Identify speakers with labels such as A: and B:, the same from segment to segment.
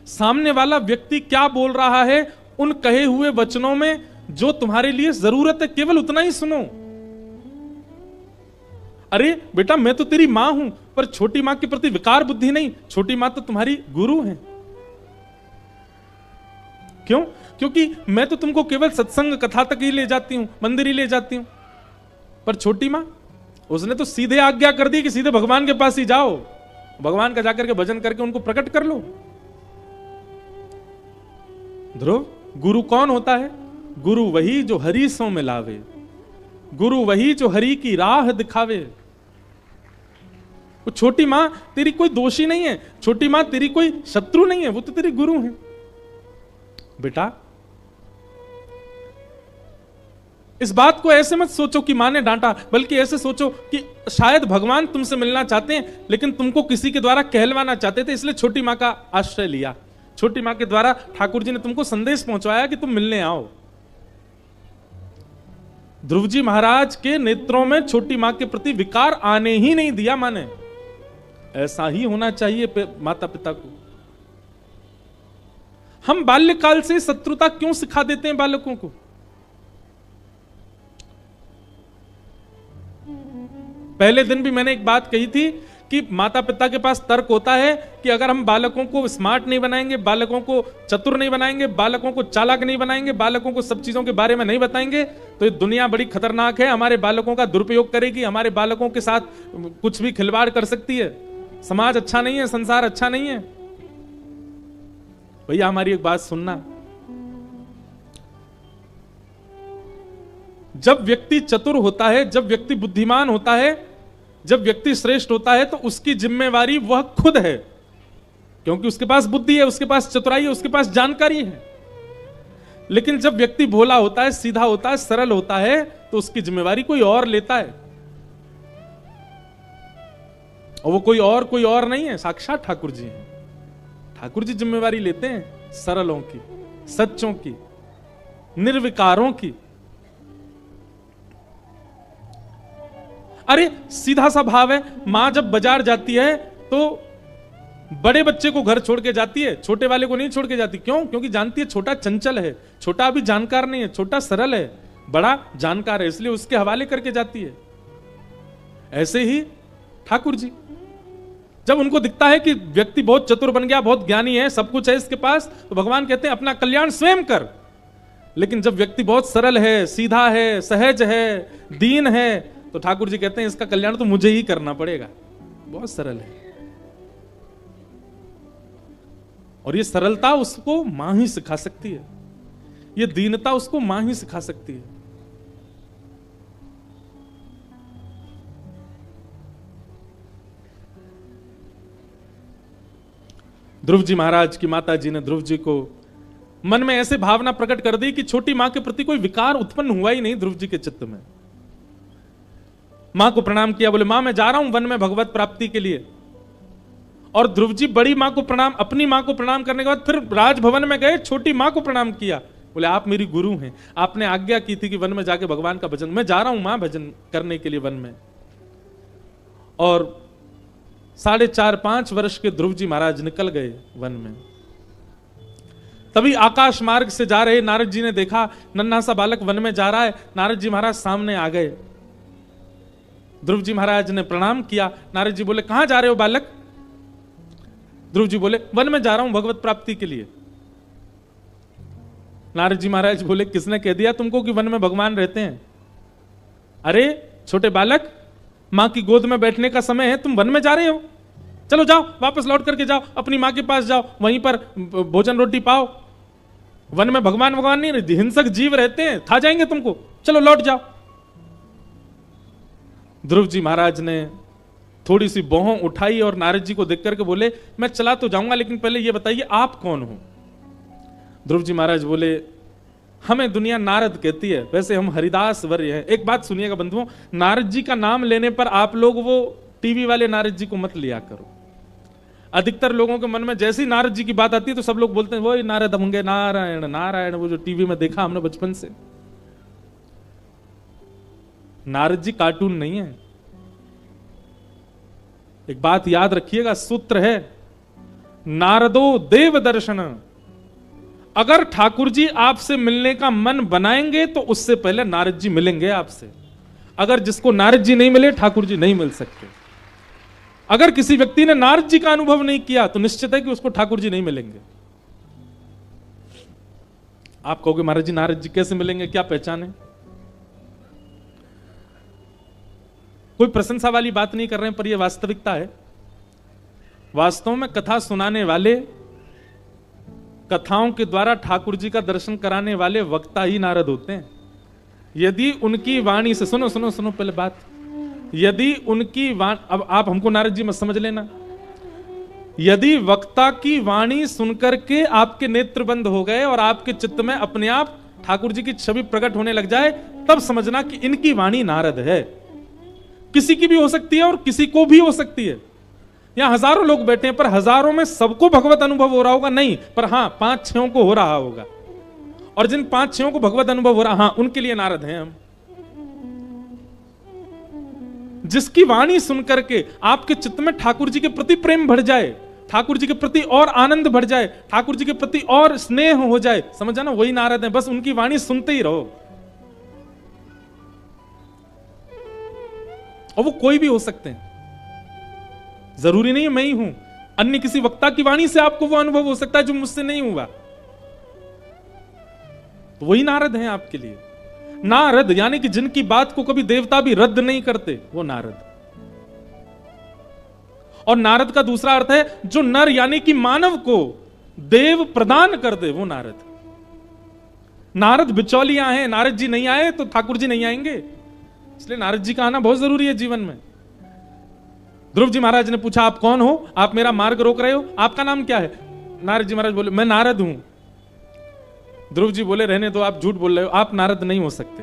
A: सामने वाला व्यक्ति क्या बोल रहा है उन कहे हुए वचनों में जो तुम्हारे लिए जरूरत है केवल उतना ही सुनो। अरे बेटा मैं तो तेरी मां हूं, पर छोटी मां के प्रति विकार बुद्धि नहीं, छोटी मां तो तुम्हारी गुरु है। क्यों? क्योंकि मैं तो तुमको केवल सत्संग कथा तक ही ले जाती हूं, मंदिर ही ले जाती हूं, पर छोटी मां उसने तो सीधे आज्ञा कर दी कि सीधे भगवान के पास ही जाओ, भगवान का जाकर के भजन करके उनको प्रकट कर लो। ध्रुव, गुरु कौन होता है? गुरु वही जो हरि सो मिलावे, गुरु वही जो हरि की राह दिखावे। वो छोटी मां तेरी कोई दोषी नहीं है, छोटी मां तेरी कोई शत्रु नहीं है, वो तो तेरी गुरु है। बेटा इस बात को ऐसे मत सोचो कि मां ने डांटा, बल्कि ऐसे सोचो कि शायद भगवान तुमसे मिलना चाहते हैं, लेकिन तुमको किसी के द्वारा कहलवाना चाहते थे, इसलिए छोटी मां का आश्रय लिया। छोटी मां के द्वारा ठाकुर जी ने तुमको संदेश पहुंचाया कि तुम मिलने आओ। ध्रुव जी महाराज के नेत्रों में छोटी मां के प्रति विकार आने ही नहीं दिया मां ने। ऐसा ही होना चाहिए माता पिता को। हम बाल्यकाल से शत्रुता क्यों सिखा देते हैं बालकों को? पहले दिन भी मैंने एक बात कही थी कि माता पिता के पास तर्क होता है कि अगर हम बालकों को स्मार्ट नहीं बनाएंगे, बालकों को चतुर नहीं बनाएंगे, बालकों को चालाक नहीं बनाएंगे, बालकों को सब चीजों के बारे में नहीं बताएंगे, तो ये दुनिया बड़ी खतरनाक है, हमारे बालकों का दुरुपयोग करेगी, हमारे बालकों के साथ कुछ भी खिलवाड़ कर सकती है, समाज अच्छा नहीं है, संसार अच्छा नहीं है। भैया हमारी एक बात सुनना, जब व्यक्ति चतुर होता है, जब व्यक्ति बुद्धिमान होता है, जब व्यक्ति श्रेष्ठ होता है, तो उसकी जिम्मेवारी वह खुद है, क्योंकि उसके पास बुद्धि है, उसके पास चतुराई है, उसके पास जानकारी है। लेकिन जब व्यक्ति भोला होता है, सीधा होता है, सरल होता है, तो उसकी जिम्मेवारी कोई और लेता है, और वो कोई और नहीं है, साक्षात ठाकुर जी हैं। ठाकुर जी जिम्मेवारी लेते हैं सरलों की, सच्चों की, निर्विकारों की। अरे सीधा सा भाव है, मां जब बाजार जाती है तो बड़े बच्चे को घर छोड़ के जाती है, छोटे वाले को नहीं छोड़ के जाती। क्यों? क्योंकि जानती है छोटा चंचल है, छोटा अभी जानकार नहीं है, छोटा सरल है, बड़ा जानकार है, इसलिए उसके हवाले करके जाती है। ऐसे ही ठाकुर जी, जब उनको दिखता है कि व्यक्ति बहुत चतुर बन गया, बहुत ज्ञानी है, सब कुछ है इसके पास, तो भगवान कहते हैं अपना कल्याण स्वयं कर। लेकिन जब व्यक्ति बहुत सरल है, सीधा है, सहज है, दीन है, तो ठाकुर जी कहते हैं इसका कल्याण तो मुझे ही करना पड़ेगा। बहुत सरल है, और ये सरलता उसको मां ही सिखा सकती है, ये दीनता उसको मां ही सिखा सकती है। ध्रुव जी महाराज की माता जी ने ध्रुव जी को मन में ऐसे भावना प्रकट कर दी कि छोटी मां के प्रति कोई विकार उत्पन्न हुआ ही नहीं ध्रुव जी के चित्त में। मां को प्रणाम किया, बोले मां मैं जा रहा हूं वन में भगवत प्राप्ति के लिए। और ध्रुव जी बड़ी मां को प्रणाम, अपनी मां को प्रणाम करने के बाद फिर राजभवन में गए, छोटी मां को प्रणाम किया, बोले आप मेरी गुरु हैं, आपने आज्ञा की थी कि वन में जाके भगवान का भजन, मैं जा रहा हूं मां भजन करने के लिए वन में। और 4.5-5 वर्ष के ध्रुव जी महाराज निकल गए वन में। तभी आकाश मार्ग से जा रहे नारद जी ने देखा नन्हा सा बालक वन में जा रहा है। नारद जी महाराज सामने आ गए, ध्रुव जी महाराज ने प्रणाम किया। नारद जी बोले कहां जा रहे हो बालक? ध्रुव जी बोले वन में जा रहा हूं भगवत प्राप्ति के लिए। नारद जी महाराज बोले किसने कह दिया तुमको कि वन में भगवान रहते हैं? अरे छोटे बालक, मां की गोद में बैठने का समय है, तुम वन में जा रहे हो, चलो जाओ वापस लौट करके जाओ, अपनी मां के पास जाओ, वहीं पर भोजन रोटी पाओ। वन में भगवान नहीं रहते, हिंसक जीव रहते हैं, खा जाएंगे तुमको, चलो लौट जाओ। ध्रुव जी महाराज ने थोड़ी सी भौं उठाई और नारद जी को देख करके बोले मैं चला तो जाऊंगा, लेकिन पहले ये बताइए आप कौन हो? ध्रुव जी महाराज बोले हमें दुनिया नारद कहती है, वैसे हम हरिदास वर्य हैं। एक बात सुनिएगा बंधुओं, नारद जी का नाम लेने पर आप लोग वो टीवी वाले नारद जी को मत लिया करो। अधिकतर लोगों के मन में जैसे ही नारद जी की बात आती है तो सब लोग बोलते हैं वो नारद होंगे, नारायण नारायण, वो जो टीवी में देखा हमने बचपन से। नारद जी कार्टून नहीं है, एक बात याद रखिएगा, सूत्र है, नारदो देव दर्शन। अगर ठाकुर जी आपसे मिलने का मन बनाएंगे तो उससे पहले नारद जी मिलेंगे आपसे। अगर जिसको नारद जी नहीं मिले, ठाकुर जी नहीं मिल सकते। अगर किसी व्यक्ति ने नारद जी का अनुभव नहीं किया तो निश्चित है कि उसको ठाकुर जी नहीं मिलेंगे। आप कहोगे महाराज जी नारद जी कैसे मिलेंगे, क्या पहचान है? कोई प्रशंसा वाली बात नहीं कर रहे हैं, पर यह वास्तविकता है। वास्तव में कथा सुनाने वाले, कथाओं के द्वारा ठाकुर जी का दर्शन कराने वाले वक्ता ही नारद होते हैं। यदि उनकी वाणी से, सुनो सुनो सुनो पहले बात, यदि उनकी वाणी, अब आप हमको नारद जी मत समझ लेना, यदि वक्ता की वाणी सुनकर के आपके नेत्र बंद हो गए और आपके चित्त में अपने आप ठाकुर जी की छवि प्रकट होने लग जाए, तब समझना कि इनकी वाणी नारद है। किसी की भी हो सकती है और किसी को भी हो सकती है। यहां हजारों लोग बैठे हैं, पर हजारों में सबको भगवत अनुभव हो रहा होगा नहीं, पर हां 5-6 को हो रहा होगा। और जिन 5-6 को भगवत अनुभव हो रहा, हां उनके लिए नारद हैं हम। जिसकी वाणी सुनकर के आपके चित्त में ठाकुर जी के प्रति प्रेम बढ़ जाए, ठाकुर जी के प्रति और आनंद बढ़ जाए, ठाकुर जी के प्रति और स्नेह हो जाए, समझ ना, वही नारद है। बस उनकी वाणी सुनते ही रहो। और वो कोई भी हो सकते हैं, जरूरी नहीं मैं ही हूं। अन्य किसी वक्ता की वाणी से आपको वो अनुभव हो सकता है जो मुझसे नहीं हुआ, तो वही नारद हैं आपके लिए। नारद यानी कि जिनकी बात को कभी देवता भी रद्द नहीं करते, वो नारद। और नारद का दूसरा अर्थ है जो नर यानी कि मानव को देव प्रदान कर दे, वो नारद। नारद बिचौलियां हैं, नारद जी नहीं आए तो ठाकुर जी नहीं आएंगे, इसलिए नारद जी का आना बहुत जरूरी है जीवन में। ध्रुव जी महाराज ने पूछा आप कौन हो, आप मेरा मार्ग रोक रहे हो, आपका नाम क्या है? नारद जी महाराज बोले मैं नारद हूं। ध्रुव जी बोले रहने दो, आप झूठ बोल रहे हो, आप नारद नहीं हो सकते।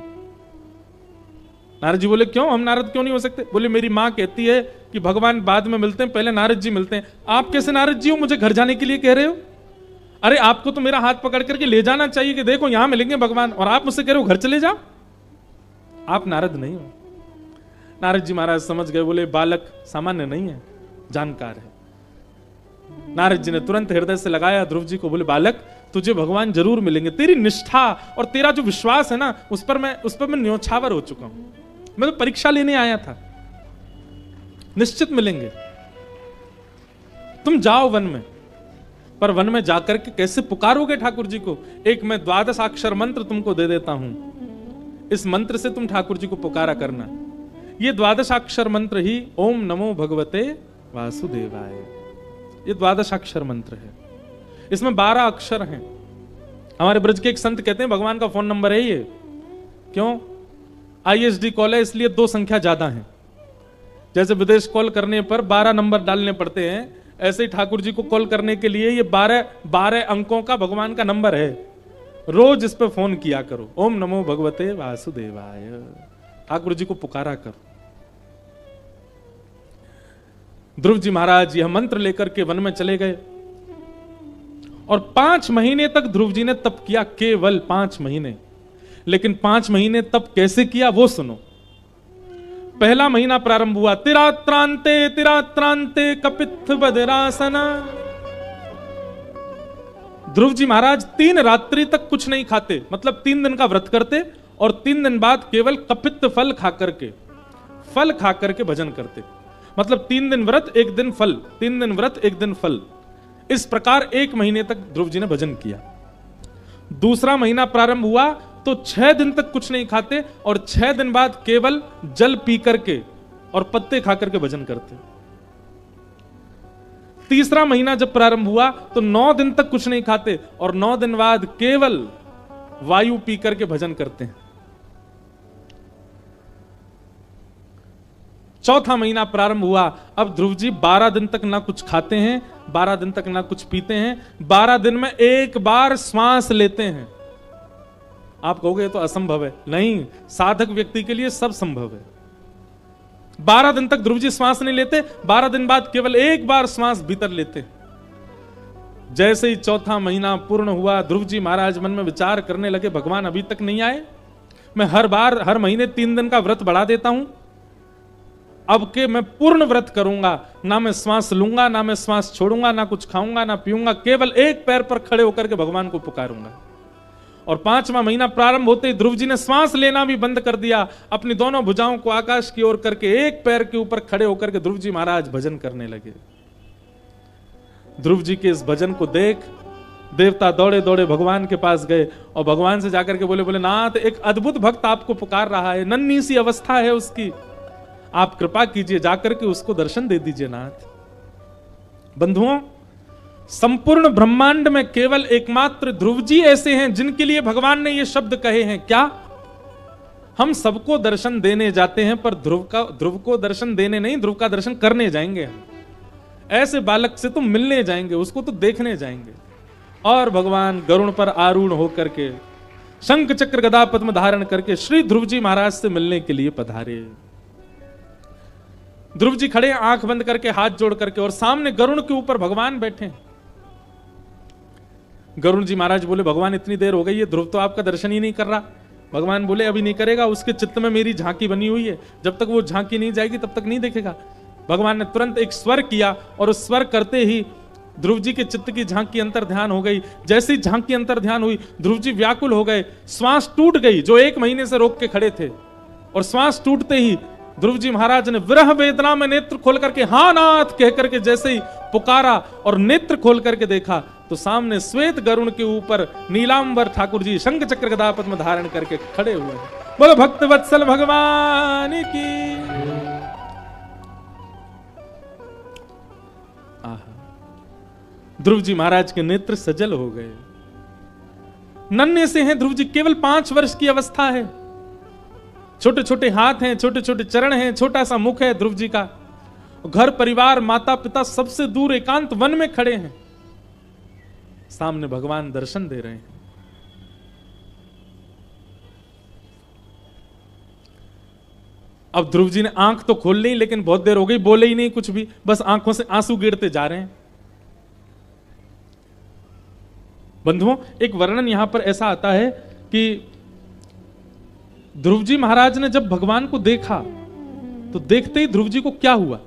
A: नारद जी बोले क्यों, हम नारद क्यों नहीं हो सकते? बोले मेरी मां कहती है कि भगवान बाद में मिलते हैं, पहले नारद जी मिलते हैं। आप कैसे नारद जी हो, मुझे घर जाने के लिए कह रहे हो? अरे आपको तो मेरा हाथ पकड़ करके ले जाना चाहिए कि देखो यहां मिलेंगे भगवान, और आप मुझसे कह रहे हो घर चले जाओ। आप नारद नहीं हो। नारद जी महाराज समझ गए, बोले बालक सामान्य नहीं है, जानकार है। नारद जी ने तुरंत हृदय से लगाया ध्रुव जी को, बोले बालक तुझे भगवान जरूर मिलेंगे। तेरी निष्ठा और तेरा जो विश्वास है ना, उस पर मैं न्योछावर हो चुका हूं। मैं तो परीक्षा लेने आया था, निश्चित मिलेंगे। तुम जाओ वन में, पर वन में जाकर के कैसे पुकारोगे ठाकुर जी को? एक मैं 12 अक्षर मंत्र तुमको दे देता हूं, इस मंत्र से तुम ठाकुर जी को पुकारा करना। ये 12 अक्षर मंत्र ही ओम नमो भगवते वासुदेवाय, ये 12 अक्षर मंत्र है। इसमें 12 अक्षर हैं। हमारे ब्रज के एक संत कहते हैं भगवान का फोन नंबर है ये। क्यों? ISD कॉल है, इसलिए 2 संख्या ज्यादा है। जैसे विदेश कॉल करने पर 12 नंबर डालने पड़ते हैं, ऐसे ही ठाकुर जी को कॉल करने के लिए ये 12 अंकों का भगवान का नंबर है। रोज इस पे फोन किया करो, ओम नमो भगवते वासुदेवाय, ठाकुर जी को पुकारा करो। ध्रुव जी महाराज यह मंत्र लेकर के वन में चले गए और 5 महीने तक ध्रुव जी ने तप किया, केवल 5 महीने। लेकिन 5 महीने तप कैसे किया वो सुनो। पहला महीना प्रारंभ हुआ तिरात्रांते कपित्थ बदरासना। ध्रुव जी महाराज 3 रात्रि तक कुछ नहीं खाते, मतलब 3 दिन का व्रत करते और 3 दिन बाद केवल कपित्त फल खा करके भजन करते। मतलब 3 दिन व्रत 1 दिन फल, 3 दिन व्रत 1 दिन फल। इस प्रकार 1 महीने तक ध्रुव जी ने भजन किया। दूसरा महीना प्रारंभ हुआ तो 6 दिन तक कुछ नहीं खाते और 6 दिन बाद केवल जल पी करके और पत्ते खा करके भजन करते। तीसरा महीना जब प्रारंभ हुआ तो 9 दिन तक कुछ नहीं खाते और 9 दिन बाद केवल वायु पी करके भजन करते हैं। चौथा महीना प्रारंभ हुआ, अब ध्रुव जी 12 दिन तक ना कुछ खाते हैं, 12 दिन तक ना कुछ पीते हैं, 12 दिन में 1 बार श्वास लेते हैं। आप कहोगे तो असंभव है, नहीं, साधक व्यक्ति के लिए सब संभव है। 12 दिन तक ध्रुव जी श्वास नहीं लेते, 12 दिन बाद केवल 1 बार श्वास भीतर लेते। जैसे ही चौथा महीना पूर्ण हुआ, ध्रुव जी महाराज मन में विचार करने लगे भगवान अभी तक नहीं आए। मैं हर महीने 3 दिन का व्रत बढ़ा देता हूं, अब के मैं पूर्ण व्रत करूंगा, ना मैं श्वास लूंगा, ना मैं श्वास छोड़ूंगा, ना कुछ खाऊंगा, ना पीऊंगा, केवल एक पैर पर खड़े होकर के भगवान को पुकारूंगा। और 5वां महीना प्रारंभ होते ही ध्रुव जी ने श्वास लेना भी बंद कर दिया, अपनी दोनों भुजाओं को आकाश की ओर करके एक पैर के ऊपर खड़े होकर के ध्रुव जी महाराज भजन करने लगे। ध्रुव जी के इस भजन को देख देवता दौड़े दौड़े भगवान के पास गए और भगवान से जाकर के बोले नाथ, एक अद्भुत भक्त आपको पुकार रहा है, नन्ही सी अवस्था है उसकी, आप कृपा कीजिए, जाकर के उसको दर्शन दे दीजिए नाथ। बंधुओं, संपूर्ण ब्रह्मांड में केवल एकमात्र ध्रुव जी ऐसे हैं जिनके लिए भगवान ने ये शब्द कहे हैं। क्या? हम सबको दर्शन देने जाते हैं, पर ध्रुव को दर्शन देने नहीं, ध्रुव का दर्शन करने जाएंगे हम। ऐसे बालक से तो मिलने जाएंगे, उसको तो देखने जाएंगे। और भगवान गरुड़ पर आरूढ़ होकर के शंख चक्र गदा पद्म धारण करके श्री ध्रुव जी महाराज से मिलने के लिए पधारे। ध्रुव जी खड़े, आंख बंद करके, हाथ जोड़ करके, और सामने गरुड़ के ऊपर भगवान बैठे। गरुड़ जी महाराज बोले भगवान, इतनी देर हो गई है, ध्रुव तो आपका दर्शन ही नहीं कर रहा। भगवान बोले अभी नहीं करेगा, उसके चित्त में मेरी झांकी बनी हुई है, जब तक वो झांकी नहीं जाएगी तब तक नहीं देखेगा। भगवान ने तुरंत एक स्वर किया और उस स्वर करते ही ध्रुव जी के चित्त की झांकी अंतर ध्यान हो गई। जैसी झांकी अंतर ध्यान हुई, ध्रुव जी व्याकुल हो गए, श्वास टूट गई, जो 1 महीने से रोक के खड़े थे। और श्वास टूटते ही ध्रुव जी महाराज ने विरह वेदना में नेत्र खोल करके हाँ नाथ कह करके जैसे ही पुकारा और नेत्र खोल करके देखा तो सामने श्वेत गरुड़ के ऊपर नीलांबर ठाकुर जी शंख चक्र गदा पद्म धारण करके खड़े हुए। बोलो भक्त वत्सल भगवान की। ध्रुव जी महाराज के नेत्र सजल हो गए। नन्हे से हैं ध्रुव जी, केवल 5 वर्ष की अवस्था है, छोटे छोटे हाथ हैं, छोटे छोटे चरण हैं, छोटा सा मुख है ध्रुव जी का। घर परिवार माता पिता सबसे दूर एकांत वन में खड़े हैं, सामने भगवान दर्शन दे रहे हैं। अब ध्रुव जी ने आंख तो खोल ली, लेकिन बहुत देर हो गई, बोले ही नहीं कुछ भी, बस आंखों से आंसू गिरते जा रहे हैं। बंधुओं, एक वर्णन यहां पर ऐसा आता है कि ध्रुव जी महाराज ने जब भगवान को देखा तो देखते ही ध्रुव जी को क्या हुआ?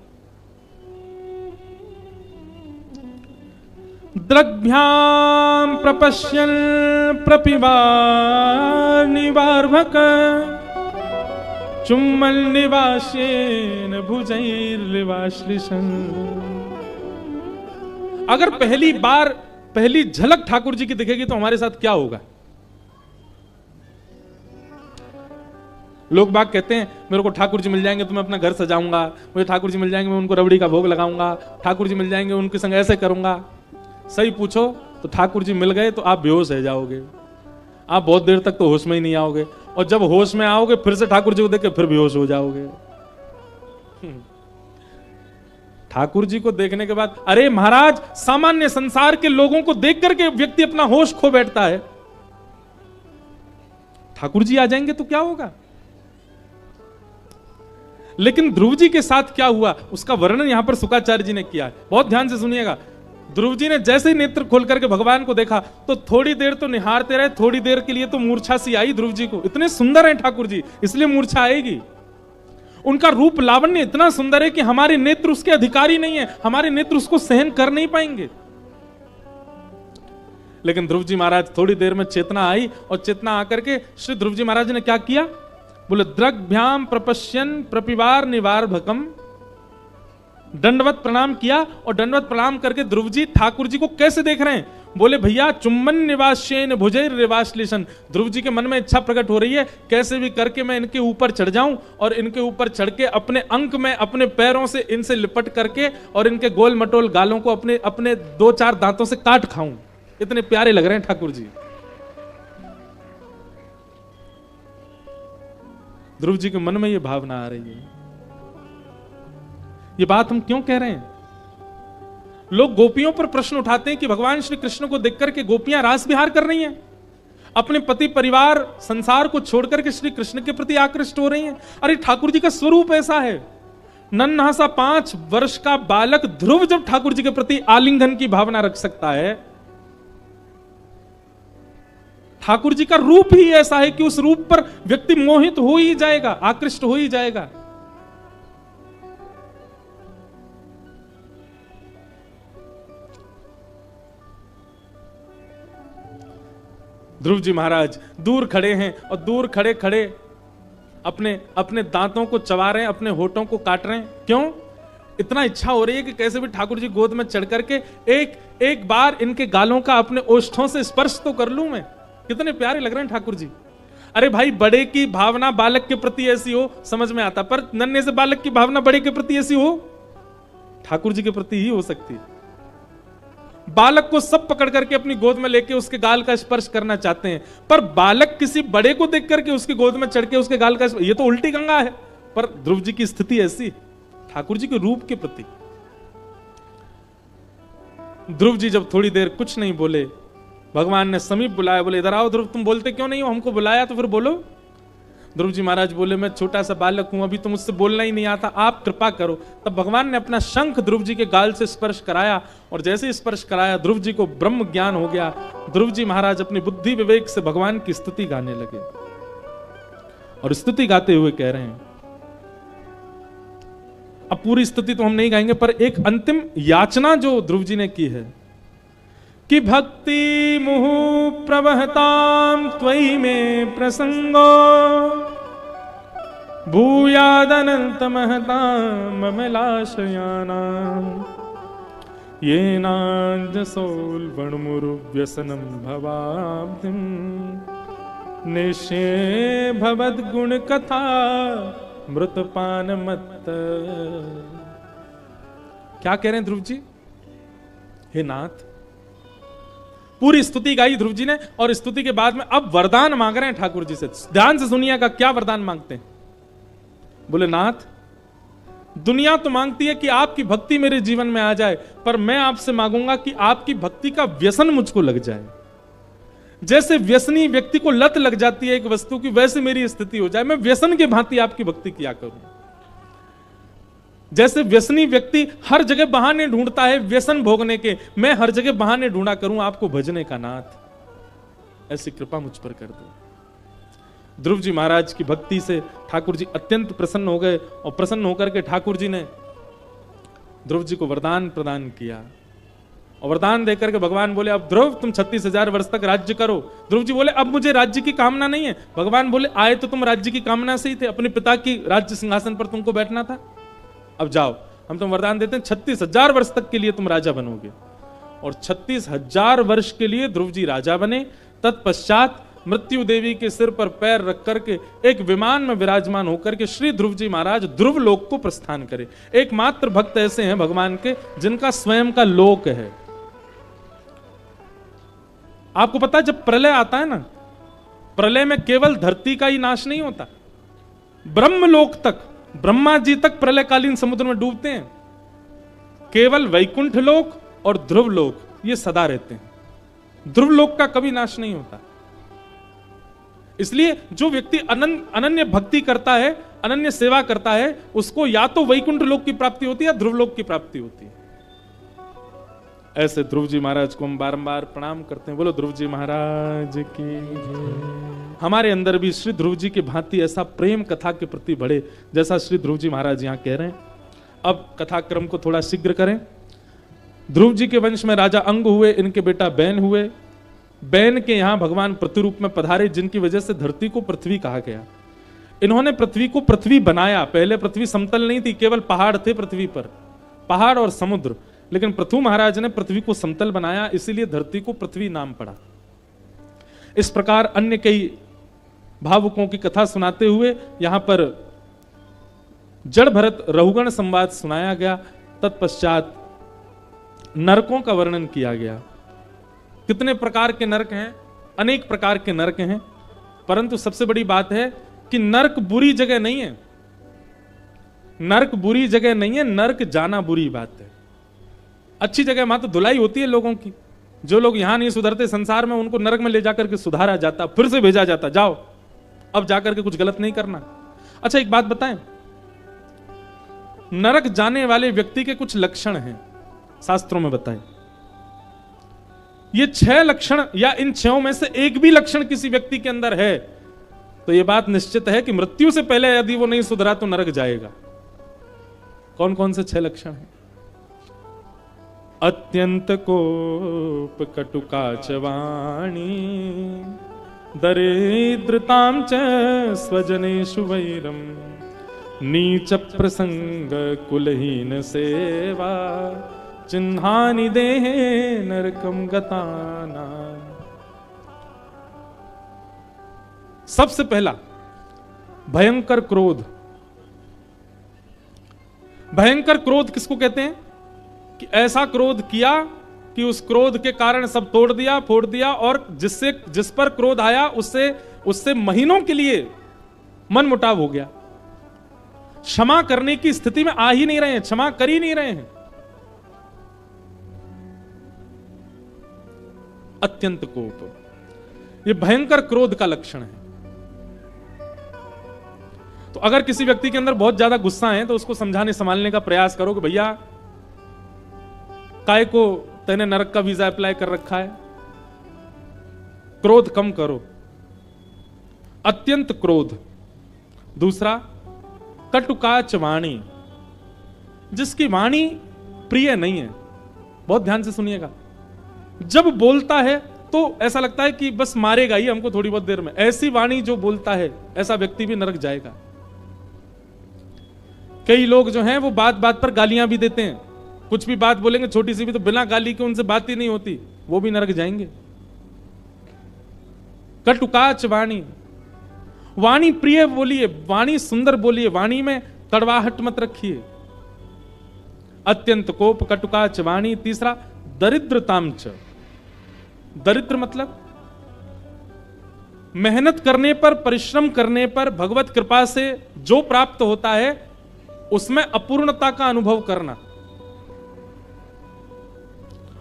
A: द्रग्भ्याम प्रपश्यन् प्रपिबार निवार्भक चुम्बन निवासेन भुजैर्लिवाश्लिशन। अगर पहली झलक ठाकुर जी की दिखेगी तो हमारे साथ क्या होगा? लोग बाग कहते हैं मेरे को ठाकुर जी मिल जाएंगे तो मैं अपना घर सजाऊंगा, मुझे ठाकुर जी मिल जाएंगे मैं उनको रबड़ी का भोग लगाऊंगा, ठाकुर जी मिल जाएंगे उनके संग ऐसे करूंगा। सही पूछो तो ठाकुर जी मिल गए तो आप बेहोश रह जाओगे, आप बहुत देर तक तो होश में ही नहीं आओगे, और जब होश में आओगे फिर से ठाकुर जी को देख के फिर बेहोश हो जाओगे। ठाकुर जी को देखने के बाद, अरे महाराज, सामान्य संसार के लोगों को देख करके व्यक्ति अपना होश खो बैठता है, ठाकुर जी आ जाएंगे तो क्या होगा? लेकिन ध्रुव जी के साथ क्या हुआ उसका वर्णन यहां पर शुकाचार्य जी ने किया है, बहुत ध्यान से सुनिएगा। ध्रुव जी ने जैसे ही नेत्र खोल करके भगवान को देखा तो थोड़ी देर तो निहारते रहे, थोड़ी देर के लिए तो मूर्छा सी आई ध्रुव जी को। इतने सुंदर हैं ठाकुर जी, इसलिए मूर्छा आएगी। उनका रूप लावण्य इतना सुंदर है कि हमारे नेत्र उसके अधिकारी नहीं है, हमारे नेत्र उसको सहन कर नहीं पाएंगे। लेकिन ध्रुव जी महाराज थोड़ी देर में चेतना आई, और चेतना आकर के श्री ध्रुव जी महाराज ने क्या किया? बोले द्रग्भ्याम प्रपश्यन् प्रपिबार निवार्भकम, दंडवत प्रणाम किया। और दंडवत प्रणाम करके ध्रुव जी ठाकुर जी को कैसे देख रहे हैं? बोले भैया चुम्बन निवासेन भुजैर्लिवाश्लिशन। ध्रुव जी के मन में इच्छा प्रकट हो रही है कैसे भी करके मैं इनके ऊपर चढ़ जाऊं और इनके ऊपर चढ़ के अपने अंक में अपने पैरों से इनसे लिपट करके और इनके गोल मटोल गालों को अपने अपने 2-4 दांतों से काट खाऊं। इतने प्यारे लग रहे हैं ठाकुर जी। ध्रुव जी के मन में यह भावना आ रही है। ये बात हम क्यों कह रहे हैं? लोग गोपियों पर प्रश्न उठाते हैं कि भगवान श्री कृष्ण को देखकर के गोपियां रास विहार कर रही हैं, अपने पति परिवार संसार को छोड़कर के श्री कृष्ण के प्रति आकृष्ट हो रही हैं। अरे ठाकुर जी का स्वरूप ऐसा है, नन्हा सा 5 वर्ष का बालक ध्रुव जब ठाकुर जी के प्रति आलिंगन की भावना रख सकता है, ठाकुर जी का रूप ही ऐसा है कि उस रूप पर व्यक्ति मोहित हो ही जाएगा, आकृष्ट हो ही जाएगा। ध्रुव जी महाराज दूर खड़े हैं और दूर खड़े खड़े अपने अपने दांतों को चबा रहे हैं, अपने होठों को काट रहे हैं। क्यों? इतना इच्छा हो रही है कि कैसे भी ठाकुर जी गोद में चढ़ करके एक बार इनके गालों का अपने ओष्ठों से स्पर्श तो कर लूं मैं। कितने प्यारे लग रहे हैं ठाकुर जी। अरे भाई, बड़े की भावना बालक के प्रति ऐसी हो समझ में आता, पर नन्हे से बालक की भावना बड़े के प्रति ऐसी हो ठाकुर जी के प्रति ही हो सकती है। बालक को सब पकड़ करके अपनी गोद में लेके उसके गाल का स्पर्श करना चाहते हैं, पर बालक किसी बड़े को देख करके उसकी गोद में चढ़ के उसके गाल का, ये तो उल्टी गंगा है। पर ध्रुव जी की स्थिति ऐसी, ठाकुर जी के रूप के प्रति। ध्रुव जी जब थोड़ी देर कुछ नहीं बोले, भगवान ने समीप बुलाया, बोले इधर आओ ध्रुव, तुम बोलते क्यों नहीं हो? हमको बुलाया तो फिर बोलो। ध्रुव जी महाराज बोले, मैं छोटा सा बालक हूं, अभी तो मुझसे बोलना ही नहीं आता, आप कृपा करो। तब भगवान ने अपना शंख ध्रुव जी के गाल से स्पर्श कराया, और जैसे स्पर्श कराया ध्रुव जी को ब्रह्म ज्ञान हो गया। ध्रुव जी महाराज अपनी बुद्धि विवेक से भगवान की स्तुति गाने लगे, और स्तुति गाते हुए कह रहे हैं, अब पूरी स्तुति तो हम नहीं गाएंगे, पर एक अंतिम याचना जो ध्रुव जी ने की है कि भक्ति मुहु प्रवहताम त्वयि में प्रसंगो भूयादनंत महताम ममलाशयानाम येनांजसोल वणमुरु व्यसनम भवाब्धिम निश्चय भवद गुण कथा मृतपान मत। क्या कह रहे हैं ध्रुव जी? हे नाथ, पूरी स्तुति गाई ध्रुव जी ने, और स्तुति के बाद में अब वरदान मांग रहे हैं ठाकुर जी से। ध्यान से सुनिएगा क्या वरदान मांगते हैं। बोले, नाथ, दुनिया तो मांगती है कि आपकी भक्ति मेरे जीवन में आ जाए, पर मैं आपसे मांगूंगा कि आपकी भक्ति का व्यसन मुझको लग जाए। जैसे व्यसनी व्यक्ति को लत लग जाती है एक वस्तु की, वैसे मेरी स्थिति हो जाए, मैं व्यसन के भांति आपकी भक्ति किया करूं। जैसे व्यसनी व्यक्ति हर जगह बहाने ढूंढता है व्यसन भोगने के, मैं हर जगह बहाने ढूंढा करूं आपको भजने का। नाथ, ऐसी कृपा मुझ पर कर दो। ध्रुव जी महाराज की भक्ति से ठाकुर जी अत्यंत प्रसन्न हो गए, और प्रसन्न होकर के ठाकुर जी ने ध्रुव जी को वरदान प्रदान किया। और वरदान देकर के भगवान बोले, अब ध्रुव तुम 36,000 वर्ष तक राज्य करो। ध्रुव जी बोले, अब मुझे राज्य की कामना नहीं है। भगवान बोले, आए तो तुम राज्य की कामना से ही थे, अपने पिता की राज्य सिंहासन पर तुमको बैठना था। अब जाओ, हम तुम वरदान देते हैं, 36,000 वर्ष तक के लिए तुम राजा बनोगे। और 36,000 वर्ष के लिए ध्रुव जी राजा बने। तत्पश्चात मृत्यु देवी के सिर पर पैर रख करके एक विमान में विराजमान होकर के श्री ध्रुव जी महाराज ध्रुव लोक को प्रस्थान करे। एकमात्र भक्त ऐसे हैं भगवान के जिनका स्वयं का लोक है। आपको पता है, जब प्रलय आता है ना, प्रलय में केवल धरती का ही नाश नहीं होता, ब्रह्मलोक तक, ब्रह्मा जी तक प्रलयकालीन समुद्र में डूबते हैं। केवल वैकुंठ लोक और ध्रुव लोक ये सदा रहते हैं। ध्रुव लोक का कभी नाश नहीं होता। इसलिए जो व्यक्ति अनन्य भक्ति करता है, अनन्य सेवा करता है, उसको या तो वैकुंठ लोक की प्राप्ति होती है या ध्रुव लोक की प्राप्ति होती है। ऐसे ध्रुव जी महाराज को हम बारंबार प्रणाम करते हैं। बोलो ध्रुव जी महाराज की। हमारे अंदर भी श्री ध्रुव जी की भांति ऐसा प्रेम कथा के प्रति बढ़े, जैसा श्री ध्रुव जी महाराज यहां कह रहे हैं। अब कथा क्रम को थोड़ा शीघ्र करें। ध्रुव जी के वंश में राजा अंग हुए, इनके बेटा बैन हुए। बैन के यहां भगवान प्रतिरूप में पधारे, जिनकी वजह से धरती को पृथ्वी कहा गया। इन्होंने पृथ्वी को पृथ्वी बनाया। पहले पृथ्वी समतल नहीं थी, केवल पहाड़ थे पृथ्वी पर, पहाड़ और समुद्र। लेकिन पृथु महाराज ने पृथ्वी को समतल बनाया, इसीलिए धरती को पृथ्वी नाम पड़ा। इस प्रकार अन्य कई भावुकों की कथा सुनाते हुए यहां पर जड़ भरत रहुगण संवाद सुनाया गया। तत्पश्चात नरकों का वर्णन किया गया। कितने प्रकार के नरक हैं? अनेक प्रकार के नरक हैं, परंतु सबसे बड़ी बात है कि नरक बुरी जगह नहीं है। नरक बुरी जगह नहीं है, नरक जाना बुरी बात है। अच्छी जगह वहां तो धुलाई होती है लोगों की। जो लोग यहां नहीं सुधरते संसार में, उनको नरक में ले जाकर के सुधारा जाता, फिर से भेजा जाता, जाओ अब जाकर के कुछ गलत नहीं करना। अच्छा एक बात बताएं, नरक जाने वाले व्यक्ति के कुछ लक्षण हैं, शास्त्रों में बताएं। ये 6 लक्षण या इन 6 में से एक भी लक्षण किसी व्यक्ति के अंदर है तो यह बात निश्चित है कि मृत्यु से पहले यदि वो नहीं सुधरा तो नरक जाएगा। कौन कौन से 6 लक्षण हैं? अत्यंत कोप कटुका चवाणी, दरिद्रतां च स्वजनेषु वैरम नीच प्रसंग कुलहीन सेवा चिन्हानि देहे नरकम गताना। सबसे पहला भयंकर क्रोध। भयंकर क्रोध किसको कहते हैं? कि ऐसा क्रोध किया कि उस क्रोध के कारण सब तोड़ दिया, फोड़ दिया, और जिस पर क्रोध आया उससे महीनों के लिए मन मुटाव हो गया। क्षमा करने की स्थिति में आ ही नहीं रहे हैं, क्षमा कर ही नहीं रहे हैं। अत्यंत कोप, यह भयंकर क्रोध का लक्षण है। तो अगर किसी व्यक्ति के अंदर बहुत ज्यादा गुस्सा है तो उसको समझाने संभालने का प्रयास करो कि भैया काय को तैने नरक का वीजा अप्लाई कर रखा है, क्रोध कम करो। अत्यंत क्रोध। दूसरा कटुकाच वाणी, जिसकी वाणी प्रिय नहीं है। बहुत ध्यान से सुनिएगा, जब बोलता है तो ऐसा लगता है कि बस मारेगा ही हमको थोड़ी बहुत देर में। ऐसी वाणी जो बोलता है ऐसा व्यक्ति भी नरक जाएगा। कई लोग जो हैं वो बात बात पर गालियां भी देते हैं, कुछ भी बात बोलेंगे छोटी सी भी तो बिना गाली के उनसे बात ही नहीं होती, वो भी नरक जाएंगे। कटुकाच वाणी, वाणी प्रिय बोलिए, वाणी सुंदर बोलिए, वाणी में कड़वाहट मत रखिए। अत्यंत कोप, कटुकाच वाणी। तीसरा दरिद्रतांच। दरिद्र मतलब मेहनत करने पर, परिश्रम करने पर भगवत कृपा से जो प्राप्त होता है उसमें अपूर्णता का अनुभव करना,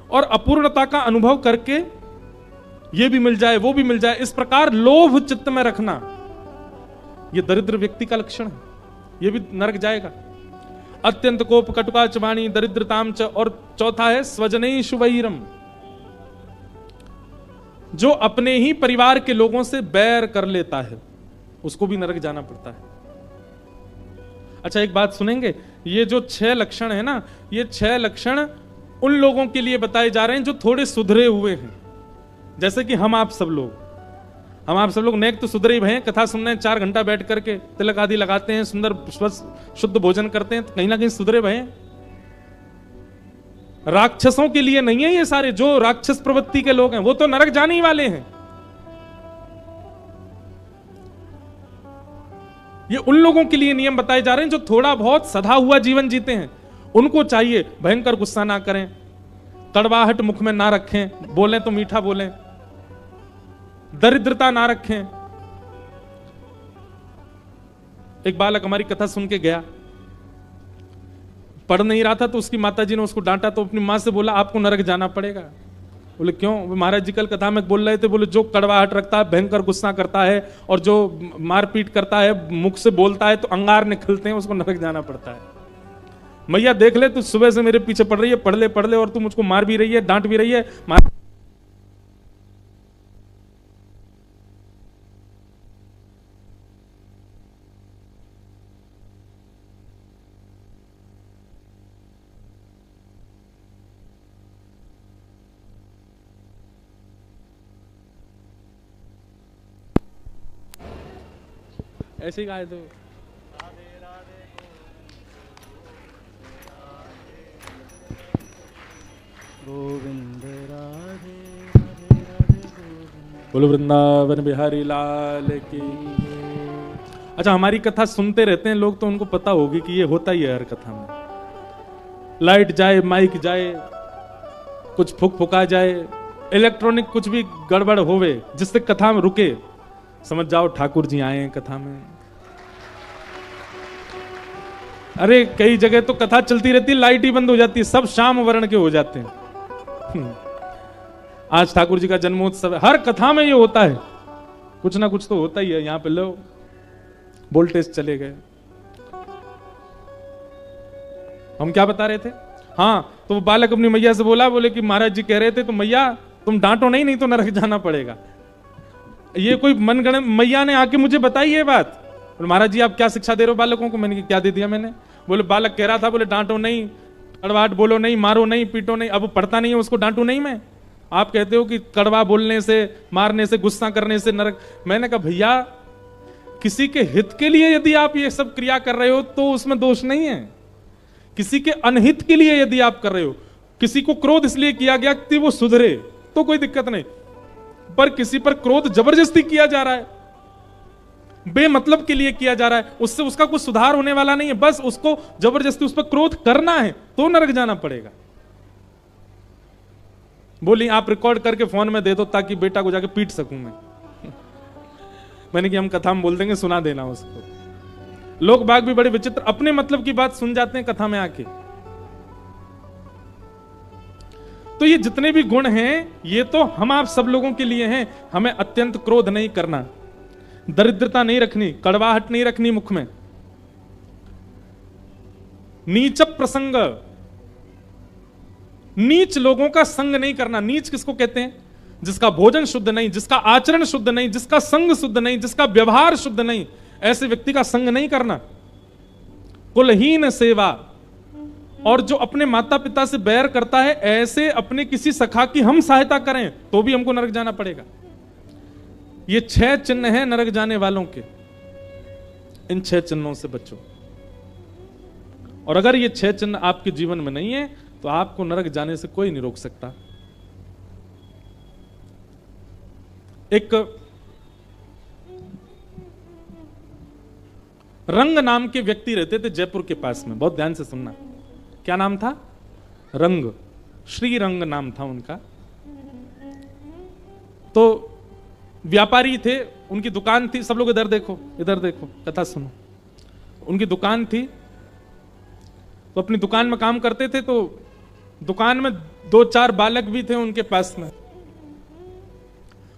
A: और अपूर्णता का अनुभव करके ये भी मिल जाए वो भी मिल जाए, इस प्रकार लोभ चित्त में रखना, यह दरिद्र व्यक्ति का लक्षण है, यह भी नरक जाएगा। अत्यंत कोप, कटुकाच वाणी, दरिद्रताम च। और चौथा है स्वजनेषु वैरम, जो अपने ही परिवार के लोगों से बैर कर लेता है उसको भी नरक जाना पड़ता है। अच्छा एक बात सुनेंगे, ये जो 6 लक्षण है ना, ये 6 लक्षण उन लोगों के लिए बताए जा रहे हैं जो थोड़े सुधरे हुए हैं। जैसे कि हम आप सब लोग नेक तो सुधरे ही भय, कथा सुनने 4 घंटा बैठ करके तिलक आदि लगाते हैं, सुंदर शुद्ध भोजन करते हैं, तो कहीं ना कहीं सुधरे भय। राक्षसों के लिए नहीं है ये सारे, जो राक्षस प्रवृत्ति के लोग हैं वो तो नरक जाने ही वाले हैं। ये उन लोगों के लिए नियम बताए जा रहे हैं जो थोड़ा बहुत सधा हुआ जीवन जीते हैं। उनको चाहिए भयंकर गुस्सा ना करें, कड़वाहट मुख में ना रखें, बोलें तो मीठा बोलें, दरिद्रता ना रखें। एक बालक हमारी कथा सुन के गया, पढ़ नहीं रहा था तो उसकी माताजी ने उसको डांटा, तो अपनी मां से बोला आपको नरक जाना पड़ेगा। बोले क्यों? महाराज जी कल कथा में बोल रहे थे, बोले जो कड़वाहट रखता है, भयंकर गुस्सा करता है और जो मारपीट करता है, मुख से बोलता है तो अंगार निकलते हैं, उसको नरक जाना पड़ता है। मैया देख ले, तू सुबह से मेरे पीछे पड़ रही है, पढ़ ले और तू मुझको मार भी रही है, डांट भी रही है। ऐसे ही गाए तो
B: गोविंद राधे राधे राधे गोविंद।
A: बोलो वृंदावन बिहारी लाल की। अच्छा हमारी कथा सुनते रहते हैं लोग तो उनको पता होगी कि ये होता ही है हर कथा में। लाइट जाए, माइक जाए, कुछ फुक फुका जाए, इलेक्ट्रॉनिक कुछ भी गड़बड़ होवे जिससे कथा में रुके, समझ जाओ ठाकुर जी आए हैं कथा में। अरे कई जगह तो कथा चलती रहती है, लाइट ही बंद हो जाती है, सब शाम वर्ण के हो जाते हैं। आज ठाकुर जी का जन्मोत्सव है, हर कथा में ये होता है, कुछ ना कुछ तो होता ही है। यहां पे लो वोल्टेज चले गए। हम क्या बता रहे थे? हाँ, तो वो बालक अपनी मैया से बोले कि महाराज जी कह रहे थे तो मैया तुम डांटो नहीं तो नरक जाना पड़ेगा। ये कोई मनगढ़ंत मैया ने आके मुझे बताई ये बात। महाराज जी आप क्या शिक्षा दे रहे हो बालकों को? मैंने क्या दे दिया मैंने? बोले बालक कह रहा था, बोले डांटो नहीं, कड़वाहट बोलो नहीं, मारो नहीं, पीटो नहीं। अब पढ़ता नहीं है उसको डांटू नहीं मैं? आप कहते हो कि कड़वा बोलने से, मारने से, गुस्सा करने से नरक। मैंने कहा भैया, किसी के हित के लिए यदि आप ये सब क्रिया कर रहे हो तो उसमें दोष नहीं है। किसी के अनहित के लिए यदि आप कर रहे हो, किसी को क्रोध इसलिए किया गया कि वो सुधरे, तो कोई दिक्कत नहीं। पर किसी पर क्रोध जबरदस्ती किया जा रहा है, बेमतलब के लिए किया जा रहा है, उससे उसका कुछ सुधार होने वाला नहीं है, बस उसको जबरदस्ती उस पर क्रोध करना है, तो नरक जाना पड़ेगा। बोली आप रिकॉर्ड करके फोन में दे दो ताकि बेटा को जाके पीट सकूं मैं। मैंने कि हम कथा में बोल देंगे, सुना देना उसको। लोग बाग भी बड़े विचित्र, अपने मतलब की बात सुन जाते हैं कथा में आके। तो ये जितने भी गुण हैं, ये तो हम आप सब लोगों के लिए हैं। हमें अत्यंत क्रोध नहीं करना, दरिद्रता नहीं रखनी, कड़वाहट नहीं रखनी मुख में, नीच प्रसंग, नीच लोगों का संग नहीं करना। नीच किसको कहते हैं? जिसका भोजन शुद्ध नहीं, जिसका आचरण शुद्ध नहीं, जिसका संग शुद्ध नहीं, जिसका व्यवहार शुद्ध नहीं, ऐसे व्यक्ति का संग नहीं करना। कुलहीन सेवा, और जो अपने माता पिता से बैर करता है, ऐसे अपने किसी सखा की हम सहायता करें तो भी हमको नरक जाना पड़ेगा। ये 6 चिन्ह हैं नरक जाने वालों के। इन 6 चिन्हों से बचो। और अगर ये 6 चिन्ह आपके जीवन में नहीं है तो आपको नरक जाने से कोई नहीं रोक सकता। एक रंग नाम के व्यक्ति रहते थे जयपुर के पास में, बहुत ध्यान से सुनना। क्या नाम था? रंग, श्री रंग नाम था उनका। तो व्यापारी थे, उनकी दुकान थी। सब लोग इधर देखो, इधर देखो, कथा सुनो। उनकी दुकान थी, तो अपनी दुकान में काम करते थे। तो दुकान में 2-4 बालक भी थे उनके पास में।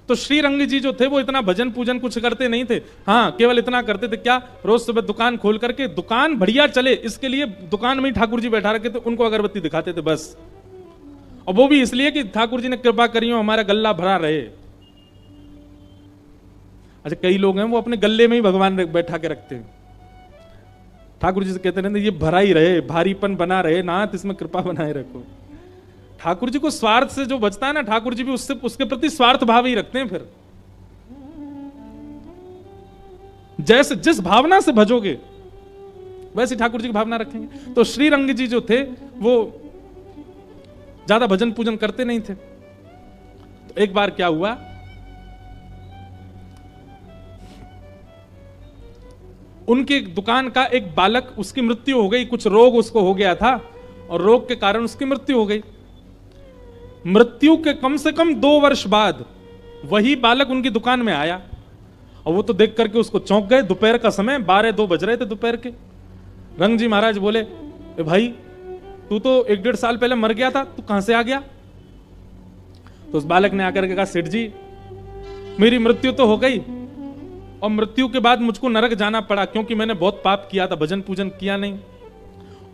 A: तो श्री रंग जी जो थे वो इतना भजन पूजन कुछ करते नहीं थे। हाँ, केवल इतना करते थे, क्या? रोज सुबह दुकान खोल करके, दुकान बढ़िया चले इसके लिए दुकान में ही ठाकुर जी बैठा रखे थे, उनको अगरबत्ती दिखाते थे बस। और वो भी इसलिए कि ठाकुर जी ने कृपा करी हो, हमारा गल्ला भरा रहे। अच्छा, कई लोग हैं वो अपने गले में ही भगवान बैठा के रखते हैं। ठाकुर जी से कहते रहते ये भरा ही रहे, भारीपन बना रहे, नाथ इसमें कृपा बनाए रखो। ठाकुर जी को स्वार्थ से जो बचता है ना, ठाकुर जी भी उससे उसके प्रति स्वार्थ भाव ही रखते हैं। फिर जैसे जिस भावना से भजोगे वैसे ठाकुर जी की भावना रखेंगे। तो श्री रंग जी जो थे वो ज्यादा भजन पूजन करते नहीं थे। तो एक बार क्या हुआ, उनके दुकान का एक बालक, उसकी मृत्यु हो गई, कुछ रोग उसको हो गया था और रोग के कारण उसकी मृत्यु हो गई। मृत्यु के कम से कम 2 वर्ष बाद वही बालक उनकी दुकान में आया और वो तो देख करके उसको चौंक गए। दोपहर का समय, 12-2 बज रहे थे दोपहर के। रंग जी महाराज बोले, ए भाई, तू तो 1-1.5 साल पहले मर गया था, तू कहां से आ गया? तो उस बालक ने आकर के कहा, सेठ जी मेरी मृत्यु तो हो गई और मृत्यु के बाद मुझको नरक जाना पड़ा, क्योंकि मैंने बहुत पाप किया था, भजन पूजन किया नहीं।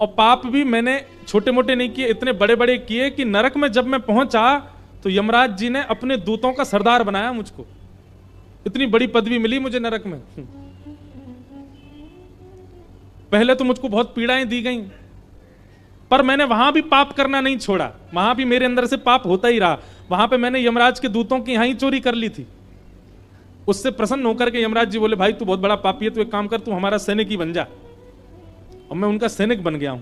A: और पाप भी मैंने छोटे मोटे नहीं किए, इतने बड़े बड़े किए कि नरक में जब मैं पहुंचा तो यमराज जी ने अपने दूतों का सरदार बनाया मुझको। इतनी बड़ी पदवी मिली मुझे नरक में। पहले तो मुझको बहुत पीड़ाएं दी गई, पर मैंने वहां भी पाप करना नहीं छोड़ा। वहां भी मेरे अंदर से पाप होता ही रहा। वहां पे मैंने यमराज के दूतों की यहां ही चोरी कर ली थी। उससे प्रसन्न होकर के यमराज जी बोले, भाई तू बहुत बड़ा पापी है, तू एक काम कर, तू हमारा सैनिक ही बन जा। और मैं उनका सैनिक बन गया हूं।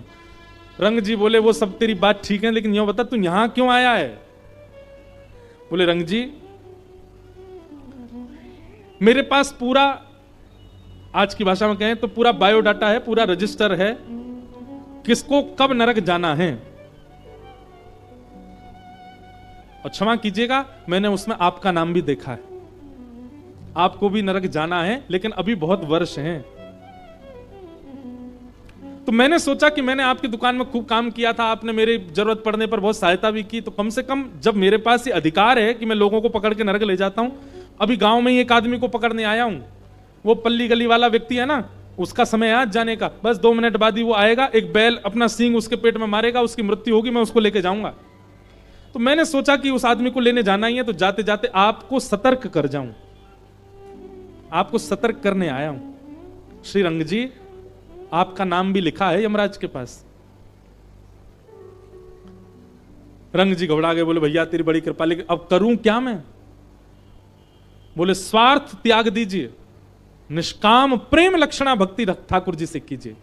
A: रंग जी बोले, वो सब तेरी बात ठीक है, लेकिन यह बता तू यहां क्यों आया है? बोले, रंग जी मेरे पास पूरा, आज की भाषा में कहें तो पूरा बायोडाटा है, पूरा रजिस्टर है, किसको कब नरक जाना है। और क्षमा कीजिएगा, मैंने उसमें आपका नाम भी देखा है। आपको भी नरक जाना है, लेकिन अभी बहुत वर्ष हैं। तो मैंने सोचा कि मैंने आपकी दुकान में खूब काम किया था, आपने मेरी जरूरत पड़ने पर बहुत सहायता भी की, तो कम से कम जब मेरे पास ये अधिकार है कि मैं लोगों को पकड़ के नरक ले जाता हूं, अभी गांव में ही एक आदमी को पकड़ने आया हूं, वो पल्ली गली वाला व्यक्ति है ना, उसका समय आज जाने का, बस 2 मिनट बाद ही वो आएगा, एक बैल अपना सींग उसके पेट में मारेगा, उसकी मृत्यु होगी, मैं उसको लेके जाऊंगा। तो मैंने सोचा कि उस आदमी को लेने जाना ही है, तो जाते जाते आपको सतर्क कर जाऊं, आपको सतर्क करने आया हूं। श्री रंग जी, आपका नाम भी लिखा है यमराज के पास। रंग जी घबरा गए, बोले भैया तेरी बड़ी कृपा, लेकिन अब करूं क्या मैं? बोले स्वार्थ त्याग दीजिए, निष्काम प्रेम लक्षणा भक्ति ठाकुर जी से कीजिए।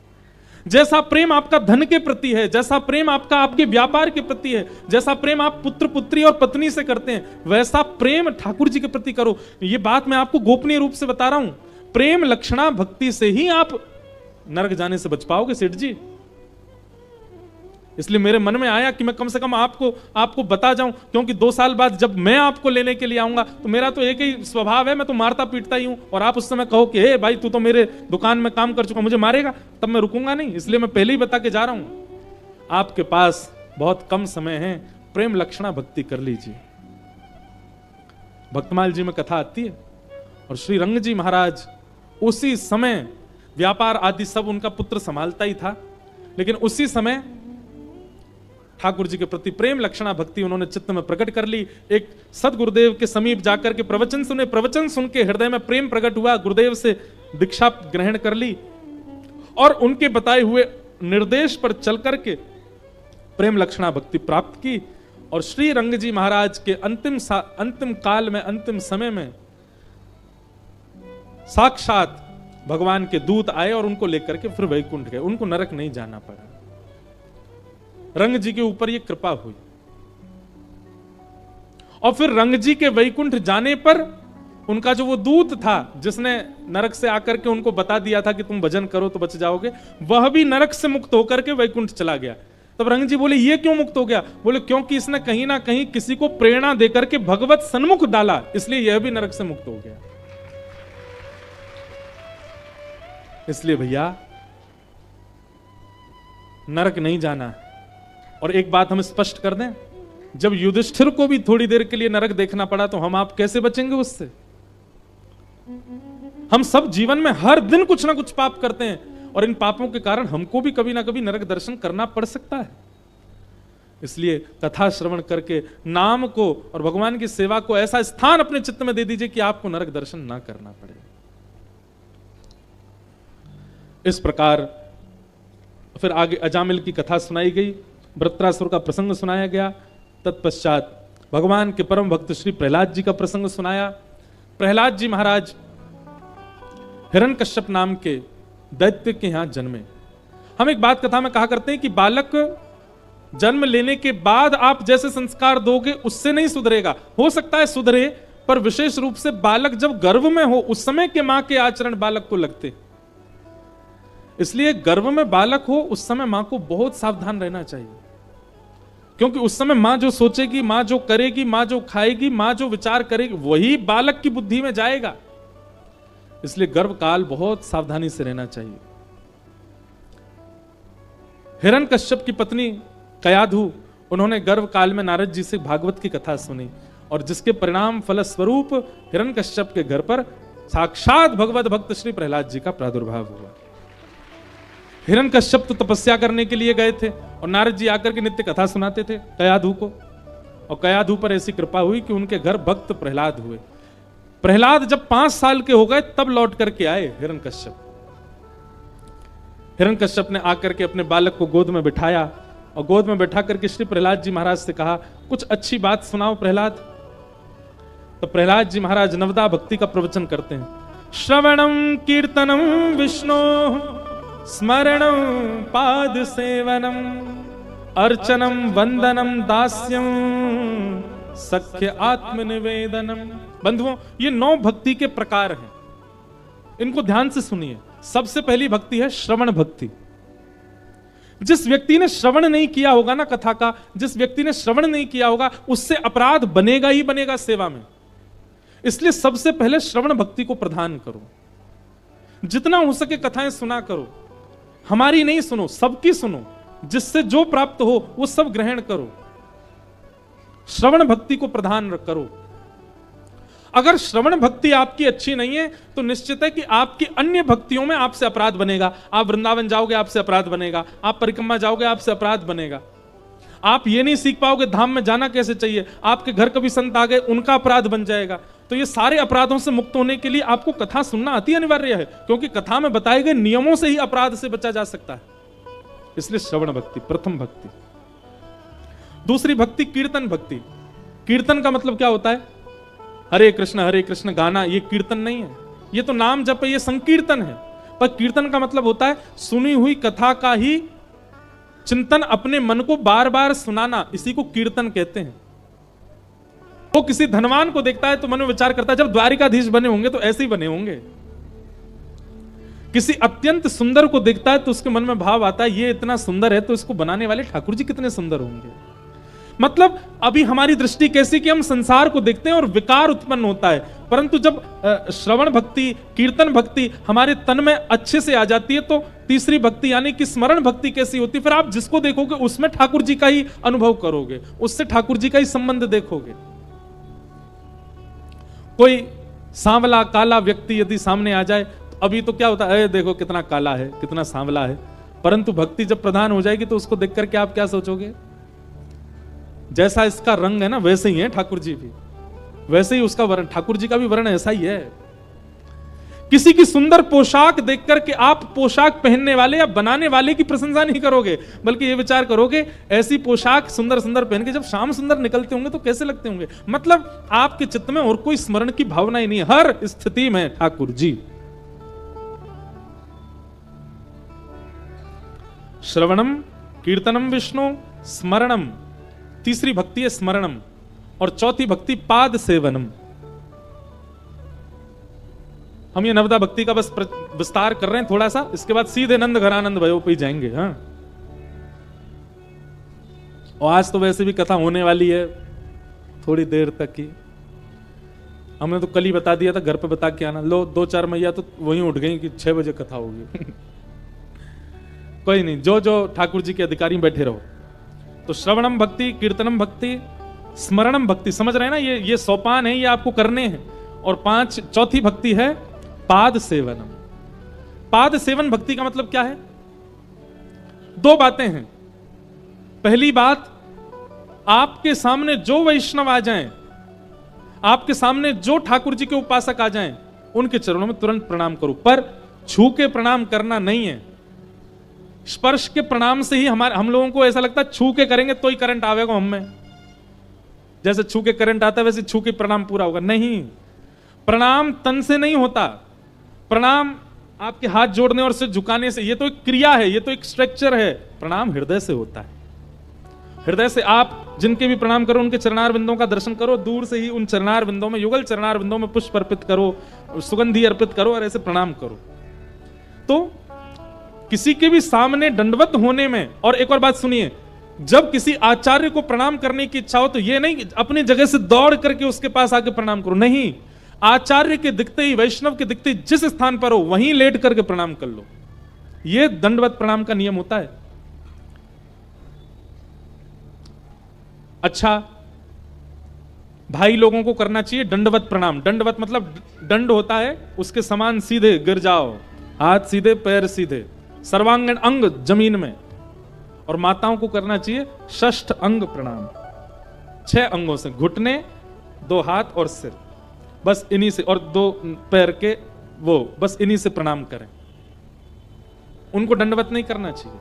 A: जैसा प्रेम आपका धन के प्रति है, जैसा प्रेम आपका आपके व्यापार के प्रति है, जैसा प्रेम आप पुत्र पुत्री और पत्नी से करते हैं, वैसा प्रेम ठाकुर जी के प्रति करो। ये बात मैं आपको गोपनीय रूप से बता रहा हूं। प्रेम लक्षणा भक्ति से ही आप नरक जाने से बच पाओगे सेठ जी। इसलिए मेरे मन में आया कि मैं कम से कम आपको बता जाऊं, क्योंकि 2 साल बाद जब मैं आपको लेने के लिए आऊंगा तो मेरा तो एक ही स्वभाव है, मैं तो मारता पीटता ही हूं, और आप उस समय कहो कि हे भाई तू तो मेरे दुकान में काम कर चुका, मुझे मारेगा, तब मैं रुकूंगा नहीं। इसलिए मैं पहले ही बता के जा रहा हूं, आपके पास बहुत कम समय है, प्रेम लक्षणा भक्ति कर लीजिए। भक्तमाल जी में कथा आती है, और श्री रंग जी महाराज उसी समय व्यापार आदि सब उनका पुत्र संभालता ही था, लेकिन उसी समय ठाकुर जी के प्रति प्रेम लक्षणा भक्ति उन्होंने चित्त में प्रकट कर ली। एक सदगुरुदेव के समीप जाकर के प्रवचन सुने, प्रवचन सुन के हृदय में प्रेम प्रकट हुआ, गुरुदेव से दीक्षा ग्रहण कर ली, और उनके बताए हुए निर्देश पर चल करके प्रेम लक्षणा भक्ति प्राप्त की। और श्री रंग जी महाराज के अंतिम काल में, अंतिम समय में साक्षात भगवान के दूत आए और उनको लेकर के फिर वैकुंठ गए, उनको नरक नहीं जाना पड़ा। रंग जी के ऊपर ये कृपा हुई, और फिर रंग जी के वैकुंठ जाने पर उनका जो वो दूत था जिसने नरक से आकर के उनको बता दिया था कि तुम भजन करो तो बच जाओगे, वह भी नरक से मुक्त होकर के वैकुंठ चला गया। तब रंग जी बोले ये क्यों मुक्त हो गया? बोले क्योंकि इसने कहीं ना कहीं किसी को प्रेरणा देकर के भगवत सन्मुख डाला, इसलिए यह भी नरक से मुक्त हो गया। इसलिए भैया नरक नहीं जाना है। और एक बात हम स्पष्ट कर दें, जब युधिष्ठिर को भी थोड़ी देर के लिए नरक देखना पड़ा तो हम आप कैसे बचेंगे उससे? हम सब जीवन में हर दिन कुछ ना कुछ पाप करते हैं, और इन पापों के कारण हमको भी कभी ना कभी नरक दर्शन करना पड़ सकता है। इसलिए कथा श्रवण करके नाम को और भगवान की सेवा को ऐसा स्थान अपने चित्त में दे दीजिए कि आपको नरक दर्शन ना करना पड़े। इस प्रकार फिर आगे अजामिल की कथा सुनाई गई, वृत्रासुर का प्रसंग सुनाया गया। तत्पश्चात भगवान के परम भक्त श्री प्रहलाद जी का प्रसंग सुनाया। प्रहलाद जी महाराज हिरण्यकश्यप नाम के दैत्य के यहां जन्मे। हम एक बात कथा में कहा करते हैं कि बालक जन्म लेने के बाद आप जैसे संस्कार दोगे उससे नहीं सुधरेगा। हो सकता है सुधरे, पर विशेष रूप से बालक जब गर्भ में हो उस समय के मां के आचरण बालक को लगते। इसलिए गर्भ में बालक हो उस समय मां को बहुत सावधान रहना चाहिए, क्योंकि उस समय मां जो सोचेगी, मां जो करेगी, मां जो खाएगी, मां जो विचार करेगी, वही बालक की बुद्धि में जाएगा। इसलिए गर्भ काल बहुत सावधानी से रहना चाहिए। हिरण्यकश्यप की पत्नी कयाधु, उन्होंने गर्भ काल में नारद जी से भागवत की कथा सुनी, और जिसके परिणाम फलस्वरूप हिरण्यकश्यप के घर पर साक्षात भगवत भक्त श्री प्रहलाद जी का प्रादुर्भाव हुआ। हिरण्यकश्यप तो तपस्या करने के लिए गए थे, और नारद जी आकर के नित्य कथा सुनाते थे कयाधु को, और कयाधु पर ऐसी कृपा हुई कि उनके घर भक्त प्रहलाद हुए। प्रहलाद जब 5 साल के हो गए तब लौट करके आए हिरण्यकश्यप। हिरण्यकश्यप ने आकर के अपने बालक को गोद में बिठाया, और गोद में बैठा करके श्री प्रहलाद जी महाराज से कहा, कुछ अच्छी बात सुनाओ प्रहलाद। तो प्रहलाद जी महाराज नवदा भक्ति का प्रवचन करते हैं। श्रवणम कीर्तनम विष्णु स्मरणं पाद सेवनम अर्चनम वंदनम दास्यम सख्य आत्मनिवेदनम। बंधुओं, ये 9 भक्ति के प्रकार हैं, इनको ध्यान से सुनिए। सबसे पहली भक्ति है श्रवण भक्ति। जिस व्यक्ति ने श्रवण नहीं किया होगा ना कथा का, जिस व्यक्ति ने श्रवण नहीं किया होगा, उससे अपराध बनेगा ही बनेगा सेवा में। इसलिए सबसे पहले श्रवण भक्ति को प्रदान करो। जितना हो सके कथाएं सुना करो, हमारी नहीं सुनो, सबकी सुनो, जिससे जो प्राप्त हो वो सब ग्रहण करो। श्रवण भक्ति को प्रदान करो। अगर श्रवण भक्ति आपकी अच्छी नहीं है तो निश्चित है कि आपकी अन्य भक्तियों में आपसे अपराध बनेगा। आप वृंदावन जाओगे, आपसे अपराध बनेगा। आप परिक्रमा जाओगे, आपसे अपराध बनेगा। आप ये नहीं सीख पाओगे धाम में जाना कैसे चाहिए। आपके घर कभी संत आ गए, उनका अपराध बन जाएगा। तो ये सारे अपराधों से मुक्त होने के लिए आपको कथा सुनना अति अनिवार्य है, क्योंकि कथा में बताए गए नियमों से ही अपराध से बचा जा सकता है। इसलिए श्रवण भक्ति प्रथम भक्ति। दूसरी भक्ति कीर्तन भक्ति। कीर्तन का मतलब क्या होता है? हरे कृष्ण गाना, ये कीर्तन नहीं है, ये तो नाम जप है, ये संकीर्तन है। पर कीर्तन का मतलब होता है सुनी हुई कथा का ही चिंतन, अपने मन को बार बार सुनाना, इसी को कीर्तन कहते हैं। वो किसी धनवान को देखता है तो मन में विचार करता है जब द्वारिकाधीश बने होंगे तो ऐसे ही बने होंगे। किसी अत्यंत सुंदर को देखता है तो उसके मन में भाव आता है ये इतना सुंदर है तो इसको बनाने वाले ठाकुर जी कितने सुंदर होंगे। मतलब अभी हमारी दृष्टि कैसी कि हम संसार को देखते हैं और विकार उत्पन्न होता है, परंतु जब श्रवण भक्ति, कीर्तन भक्ति हमारे तन में अच्छे से आ जाती है तो तीसरी भक्ति यानी कि स्मरण भक्ति कैसी होती है, फिर आप जिसको देखोगे उसमें ठाकुर जी का ही अनुभव करोगे, उससे ठाकुर जी का ही संबंध देखोगे। कोई सांवला काला व्यक्ति यदि सामने आ जाए तो अभी तो क्या होता है, देखो कितना काला है, कितना सांवला है, परंतु भक्ति जब प्रधान हो जाएगी तो उसको देख करके आप क्या सोचोगे? जैसा इसका रंग है ना वैसे ही है ठाकुर जी भी, वैसे ही उसका वर्ण, ठाकुर जी का भी वर्ण ऐसा ही है। किसी की सुंदर पोशाक देख करके आप पोशाक पहनने वाले या बनाने वाले की प्रशंसा नहीं करोगे, बल्कि ये विचार करोगे ऐसी पोशाक सुंदर सुंदर पहन के जब शाम सुंदर निकलते होंगे तो कैसे लगते होंगे। मतलब आपके चित्त में और कोई स्मरण की भावना ही नहीं है, हर स्थिति में ठाकुर जी। श्रवणम कीर्तनम विष्णु स्मरणम, तीसरी भक्ति है स्मरणम, और चौथी भक्ति पाद सेवनम। हम ये नवदा भक्ति का बस विस्तार कर रहे हैं थोड़ा सा, इसके बाद सीधे नंद घरानंद भयो पे जाएंगे। हाँ, और आज तो वैसे भी कथा होने वाली है थोड़ी देर तक की, हमने तो कल ही बता दिया था घर पे बता के आना। लो 2-4 मैया तो वहीं उठ गई कि 6 बजे कथा होगी। कोई नहीं, जो जो ठाकुर जी के अधिकारी बैठे रहो। तो श्रवणम भक्ति, कीर्तनम भक्ति, स्मरणम भक्ति, समझ रहे हैं ना, ये सोपान है, ये आपको करने हैं। और चौथी भक्ति है पाद सेवनम। पाद सेवन भक्ति का मतलब क्या है? 2 बातें हैं। पहली बात, आपके सामने जो वैष्णव आ जाएं, आपके सामने जो ठाकुर जी के उपासक आ जाएं, उनके चरणों में तुरंत प्रणाम करो, पर छू के प्रणाम करना नहीं है। स्पर्श के प्रणाम से ही हम लोगों को ऐसा लगता है छू के करेंगे तो ही करंट आवेगा हम में, जैसे छू के करंट आता है वैसे छू के प्रणाम पूरा होगा। नहीं, प्रणाम तन से नहीं होता, प्रणाम आपके हाथ जोड़ने और सिर झुकाने से, ये तो एक क्रिया है, ये तो एक स्ट्रक्चर है। प्रणाम हृदय से होता है। हृदय से आप जिनके भी प्रणाम करो उनके चरणार बिंदों का दर्शन करो, दूर से ही उन चरणार बिंदों में, युगल चरणार बिंदों में पुष्प अर्पित करो, सुगंधी अर्पित करो और ऐसे प्रणाम करो। तो किसी के भी सामने दंडवत होने में, और एक और बात सुनिए, जब किसी आचार्य को प्रणाम करने की इच्छा हो तो ये नहीं अपनी जगह से दौड़ करके उसके पास आके प्रणाम करो, नहीं, आचार्य के दिखते ही, वैष्णव के दिखते ही जिस स्थान पर हो वहीं लेट करके प्रणाम कर लो। यह दंडवत प्रणाम का नियम होता है। अच्छा, भाई लोगों को करना चाहिए दंडवत प्रणाम। दंडवत मतलब दंड होता है उसके समान सीधे गिर जाओ, हाथ सीधे पैर सीधे, सर्वांगीण अंग जमीन में। और माताओं को करना चाहिए षष्ठ अंग प्रणाम, 6 अंगों से, घुटने, 2 हाथ और सिर, बस इन्हीं से, और 2 पैर के वो, बस इन्हीं से प्रणाम करें। उनको दंडवत नहीं करना चाहिए।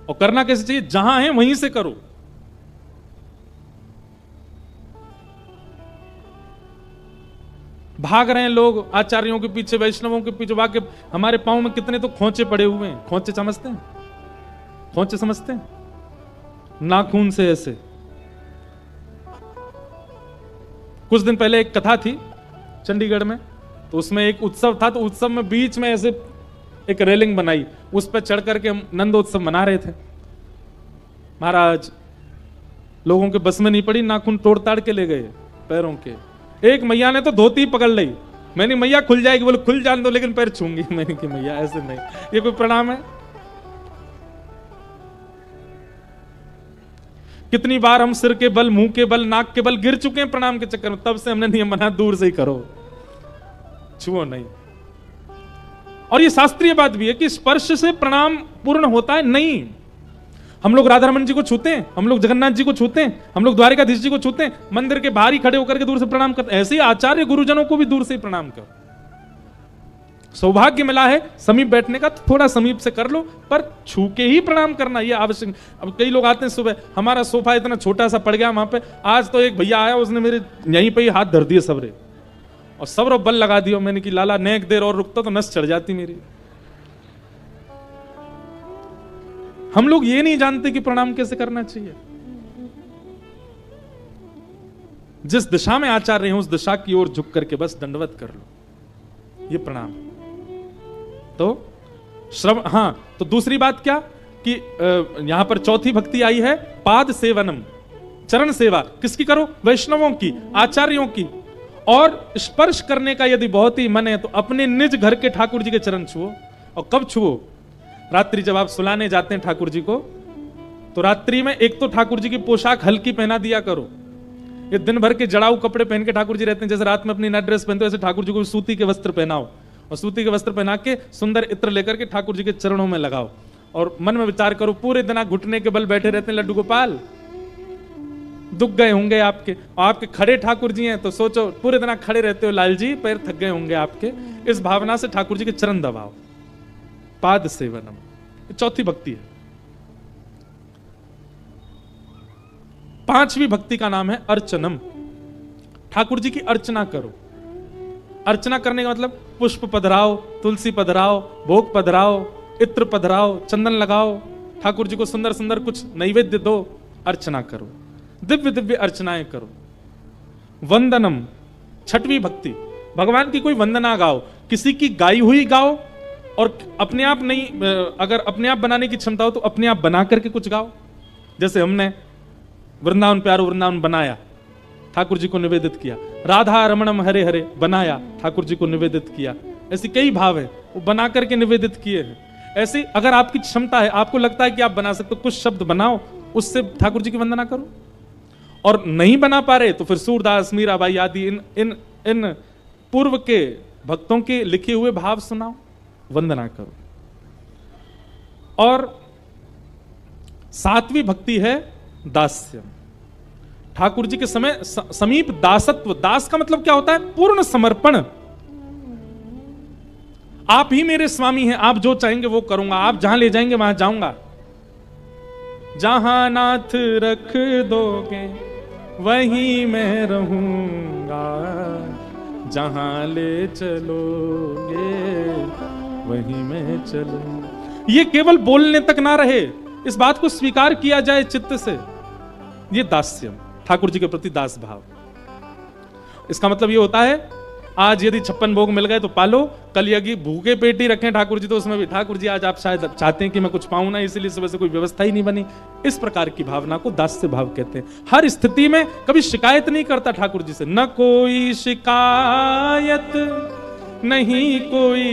A: और करना कैसे चाहिए? जहां है वहीं से करो। भाग रहे हैं लोग आचार्यों के पीछे, वैष्णवों के पीछे, वाके हमारे पांव में कितने तो खोंचे पड़े हुए हैं। खोंचे समझते हैं? खोंचे समझते हैं? नाखून से ऐसे। कुछ दिन पहले एक कथा थी चंडीगढ़ में, तो उसमें एक उत्सव था, तो उत्सव में बीच में ऐसे एक रेलिंग बनाई, उस पर चढ़ करके हम नंदोत्सव मना रहे थे। महाराज लोगों के बस में नहीं पड़ी, नाखून तोड़ ताड़ के ले गए पैरों के। एक मैया ने तो धोती पकड़ ली, मैंने मैया खुल जाएगी, बोले खुल जान दो लेकिन पैर छूंगी। मैंने कि मैया ऐसे नहीं, ये कोई प्रणाम है? कितनी बार हम सिर के बल, मुंह के बल, नाक के बल गिर चुके हैं प्रणाम के चक्कर में, तब से हमने नियम बना दूर से ही करो, छुओ नहीं। और ये शास्त्रीय बात भी है कि स्पर्श से प्रणाम पूर्ण होता है नहीं। हम लोग राधा रमन जी को छूते हैं, हम लोग जगन्नाथ जी को छूते हैं, हम लोग द्वारिकाधीश जी को छूते हैं, मंदिर के बाहर ही खड़े होकर के दूर से प्रणाम करते हैं। ऐसे ही आचार्य गुरुजनों को भी दूर से ही प्रणाम करो। सौभाग्य मिला है समीप बैठने का तो थोड़ा समीप से कर लो, पर छू के ही प्रणाम करना ये आवश्यक। अब कई लोग आते हैं सुबह, हमारा सोफा इतना छोटा सा पड़ गया वहां पे, आज तो एक भैया आया उसने मेरे यहीं पे ही हाथ धर दिए सबरे और सबरो बल लगा दिया। मैंने कि लाला नेक देर और रुकता तो नस चढ़ जाती मेरी। हम लोग ये नहीं जानते कि प्रणाम कैसे करना चाहिए। जिस दिशा में आचार्य हैं उस दिशा की ओर झुक करके बस दंडवत कर लो, ये प्रणाम। तो श्रवण, हाँ, तो दूसरी बात क्या कि यहां पर चौथी भक्ति आई है पाद सेवनम, चरण सेवा किसकी करो? वैष्णवों की, आचार्यों की। और स्पर्श करने का यदि बहुत ही मन है तो अपने निज घर के ठाकुर जी के चरण छुओ। और कब छुओ? रात्रि जब आप सुलाने जाते हैं ठाकुर जी को, तो रात्रि में एक तो ठाकुर जी की पोशाक हल्की पहना दिया करो। ये दिन भर के जड़ाऊ कपड़े पहन के ठाकुर जी रहते हैं, जैसे रात में अपनी नई ड्रेस पहनते हो, ऐसे ठाकुर जी को सूती के वस्त्र पहनाओ और सूती के वस्त्र पहना के सुंदर इत्र लेकर के ठाकुर जी के चरणों में लगाओ और मन में विचार करो, पूरे दिन आप घुटने के बल बैठे रहते हैं लड्डू गोपाल, दुख गए होंगे आपके, और आपके खड़े ठाकुर जी हैं तो सोचो पूरे दिन आप खड़े रहते हो लाल जी, पैर थक गए होंगे आपके। इस भावना से ठाकुर जी के चरण दबाओ, पाद सेवनम। चौथी भक्ति है। पांचवी भक्ति का नाम है अर्चनम। ठाकुर जी की अर्चना करो। अर्चना करने का मतलब पुष्प पधराओ, तुलसी पधराओ, भोग पधराओ, इत्र पधराओ, चंदन लगाओ, ठाकुर जी को सुंदर सुंदर कुछ नैवेद्य दो, अर्चना करो, दिव्य दिव्य अर्चनाएं करो। वंदनम, छठवीं भक्ति, भगवान की कोई वंदना गाओ, किसी की गाई हुई गाओ, और अपने आप नहीं, अगर अपने आप बनाने की क्षमता हो तो अपने आप बना करके कुछ गाओ। जैसे हमने वृंदावन प्यारो वृंदावन बनाया, ठाकुर जी को निवेदित किया। राधा रमणम हरे हरे बनाया, ठाकुर जी को निवेदित किया। ऐसी कई भाव है वो बना करके निवेदित किए हैं। ऐसे अगर आपकी क्षमता है, आपको लगता है कि आप बना सकते हो, कुछ शब्द बनाओ, उससे ठाकुर जी की वंदना करो। और नहीं बना पा रहे तो फिर सूरदास, मीराबाई आदि इन पूर्व के भक्तों के लिखे हुए भाव सुनाओ, वंदना करो। और सातवीं भक्ति है दास्यम। ठाकुर जी के समय समीप दासत्व। दास का मतलब क्या होता है? पूर्ण समर्पण। आप ही मेरे स्वामी हैं, आप जो चाहेंगे वो करूंगा, आप जहां ले जाएंगे वहां जाऊंगा। जहां नाथ रख दोगे वहीं मैं रहूंगा, जहां ले चलोगे वहीं मैं चलूंगा। ये केवल बोलने तक ना रहे, इस बात को स्वीकार किया जाए चित्त से। ये दास्यम, ठाकुर जी के प्रति दास भाव। इसका मतलब ये होता है आज यदि 56 भोग मिल गए तो पालो, कल यदि भूखे पेट ही रखें ठाकुर जी तो उसमें भी ठाकुर जी आज आप शायद चाहते हैं कि मैं कुछ पाऊं ना, इसीलिए सुबह से कोई व्यवस्था ही नहीं बनी। इस प्रकार की भावना को दास्य भाव कहते हैं। हर स्थिति में कभी शिकायत नहीं करता ठाकुर जी से, न कोई शिकायत नहीं कोई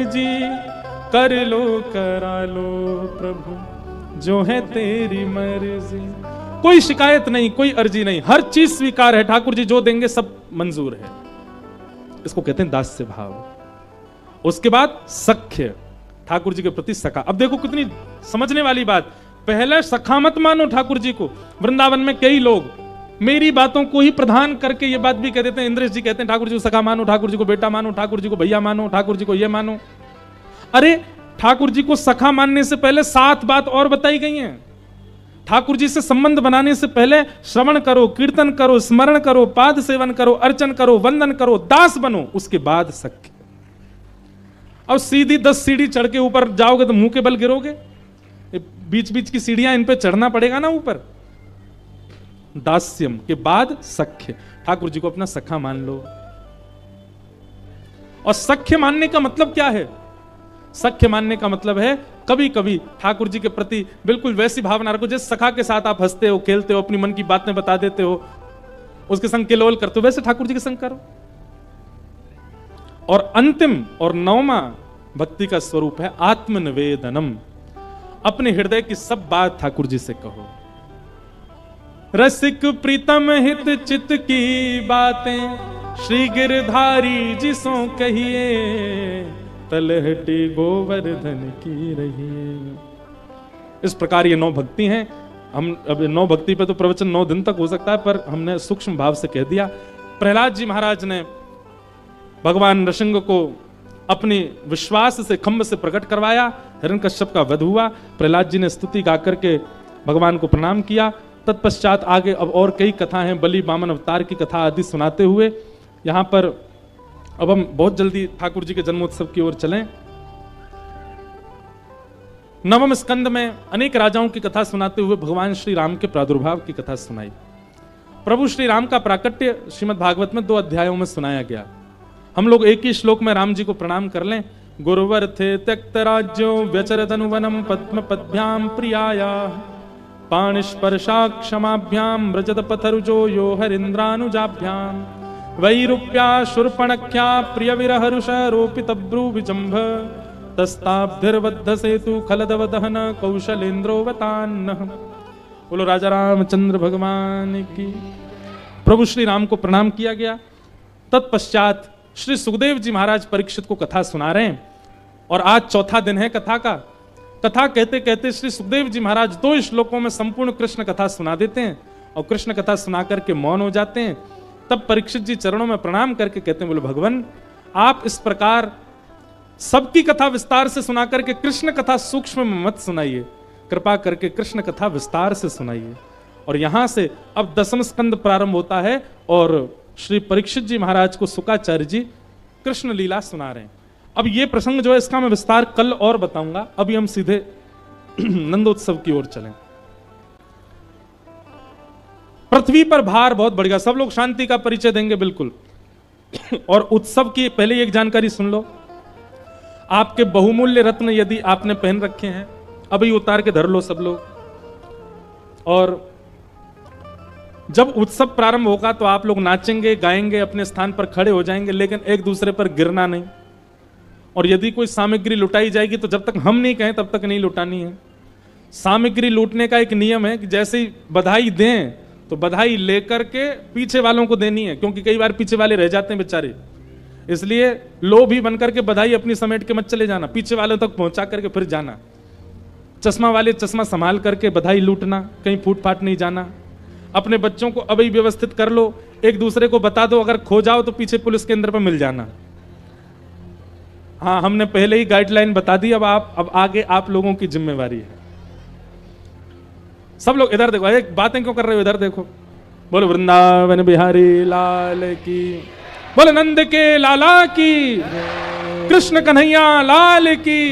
A: जी, कर लो करा लो प्रभु जो है तेरी मर्जी। कोई शिकायत नहीं, कोई अर्जी नहीं, हर चीज स्वीकार है, ठाकुर जी जो देंगे सब मंजूर है। इसको कहते हैं दास्य भाव। उसके बाद सख्य, ठाकुर जी के प्रति सखा। अब देखो कितनी समझने वाली बात। पहले सखा मत मानो ठाकुर जी को। वृंदावन में कई लोग मेरी बातों को ही प्रधान करके ये बात भी कह देते हैं। इंद्रेश जी कहते हैं ठाकुर जी को सखा मानो, ठाकुर जी को बेटा मानो, ठाकुर जी को भैया मानो, ठाकुर जी को ये मानो। अरे ठाकुर जी को सखा मानने से पहले 7 बात और बताई गई हैं। ठाकुर जी से संबंध बनाने से पहले श्रवण करो, कीर्तन करो, स्मरण करो, पाद सेवन करो, अर्चन करो, वंदन करो, दास बनो, उसके बाद सख्य। अब सीधी 10 सीढ़ी चढ़ के ऊपर जाओगे तो मुंह के बल गिरोगे। बीच बीच की सीढ़ियां, इन पे चढ़ना पड़ेगा ना ऊपर। दास्यम के बाद सख्य, ठाकुर जी को अपना सखा मान लो। और सख्य मानने का मतलब क्या है? सख्य मानने का मतलब है कभी कभी ठाकुर जी के प्रति बिल्कुल वैसी भावना रखो जैसे सखा के साथ आप हंसते हो, खेलते हो, अपनी मन की बातें बता देते हो, उसके संग किलोल करते हो, वैसे ठाकुर जी के संग करो। और अंतिम और 9वां भक्ति का स्वरूप है आत्मनिवेदनम। अपने हृदय की सब बात ठाकुर जी से कहो। रसिक प्रीतम हित चित की बातें श्री गिरधारी जिसो कहिए, तलहटी गोवर्धन की रही। इस प्रकार ये 9 भक्ति हैं। हम अब 9 भक्ति पे तो प्रवचन 9 दिन तक हो सकता है, पर हमने सूक्ष्म भाव से कह दिया। प्रहलाद जी महाराज ने भगवान नृसिंह को अपने विश्वास से खम्भ से प्रकट करवाया, हिरण्यकश्यप का वध हुआ, प्रहलाद जी ने स्तुति गा करके भगवान को प्रणाम किया। तत्पश्चात आगे अब और कई कथा हैं, बलि वामन अवतार की कथा आदि सुनाते हुए यहाँ पर अब हम बहुत जल्दी ठाकुर जी के जन्मोत्सव की ओर चलें। नवम स्कंद में अनेक राजाओं की कथा सुनाते हुए भगवान श्री राम के प्रादुर्भाव की कथा सुनाई। प्रभु श्री राम का प्राकट्य श्रीमद् भागवत में 2 अध्यायों में सुनाया गया। हम लोग एक ही श्लोक में राम जी को प्रणाम कर लें। गुरुवर थे त्यक्त राज्यो व्यचरत अनुवनम पद्म पद्भ्याम प्रियाया पाणिस्पर्शा क्षमाभ्याम व्रजत पथरुजो यो हरिन्द्रानुजाभ्याम वैरूप्या शूर्पणख्या प्रिय विरहरुष रोपित ब्रू विजंभ तस्ताब्धिर्बद्ध सेतु खलदव दहन कौशलेन्द्रोवतान्न। बोलो राजा रामचंद्र भगवान की। प्रभु श्री राम को प्रणाम किया गया। तत्पश्चात श्री सुखदेव जी महाराज परीक्षित को कथा सुना रहे हैं और आज चौथा दिन है कथा का। कथा कहते कहते श्री सुखदेव जी महाराज 2 श्लोकों में संपूर्ण कृष्ण कथा सुना देते हैं और कृष्ण कथा सुना करके मौन हो जाते हैं। तब परीक्षित जी चरणों में प्रणाम करके कहते हैं, बोले भगवान आप इस प्रकार सबकी कथा विस्तार से सुना करके कृष्ण कथा सूक्ष्म में मत सुनाइए, कृपा करके कृष्ण कथा विस्तार से सुनाइए। और यहां से अब 10वां स्कंद प्रारंभ होता है और श्री परीक्षित जी महाराज को शुकाचार्य जी कृष्ण लीला सुना रहे हैं। अब ये प्रसंग जो है इसका मैं विस्तार कल और बताऊंगा। अभी हम सीधे नंदोत्सव की ओर चलें। पृथ्वी पर भार बहुत बढ़ गया। सब लोग शांति का परिचय देंगे बिल्कुल। और उत्सव की पहले एक जानकारी सुन लो। आपके बहुमूल्य रत्न यदि आपने पहन रखे हैं अभी उतार के धर लो सब लोग। और जब उत्सव प्रारंभ होगा तो आप लोग नाचेंगे गाएंगे, अपने स्थान पर खड़े हो जाएंगे, लेकिन एक दूसरे पर गिरना नहीं। और यदि कोई सामग्री लुटाई जाएगी तो जब तक हम नहीं कहें तब तक नहीं लुटानी है। सामग्री लूटने का एक नियम है कि जैसे ही बधाई दें तो बधाई लेकर के पीछे वालों को देनी है, क्योंकि कई बार पीछे वाले रह जाते हैं बेचारे। इसलिए लोभ ही बनकर के बधाई अपनी समेट के मत चले जाना, पीछे वालों तक पहुंचा करके फिर जाना। चश्मा वाले चश्मा संभाल करके बधाई लूटना, कहीं फूट फाट नहीं जाना। अपने बच्चों को अभी व्यवस्थित कर लो, एक दूसरे को बता दो, अगर खो जाओ तो पीछे पुलिस केंद्र पर मिल जाना। हाँ, हमने पहले ही गाइडलाइन बता दी, अब आगे आप लोगों की जिम्मेवारी है। सब लोग इधर देखो, एक बातें क्यों कर रहे हो, इधर देखो। बोलो वृंदावन बिहारी लाल की, बोलो नंद के लाला की, कृष्ण कन्हैया लाल की।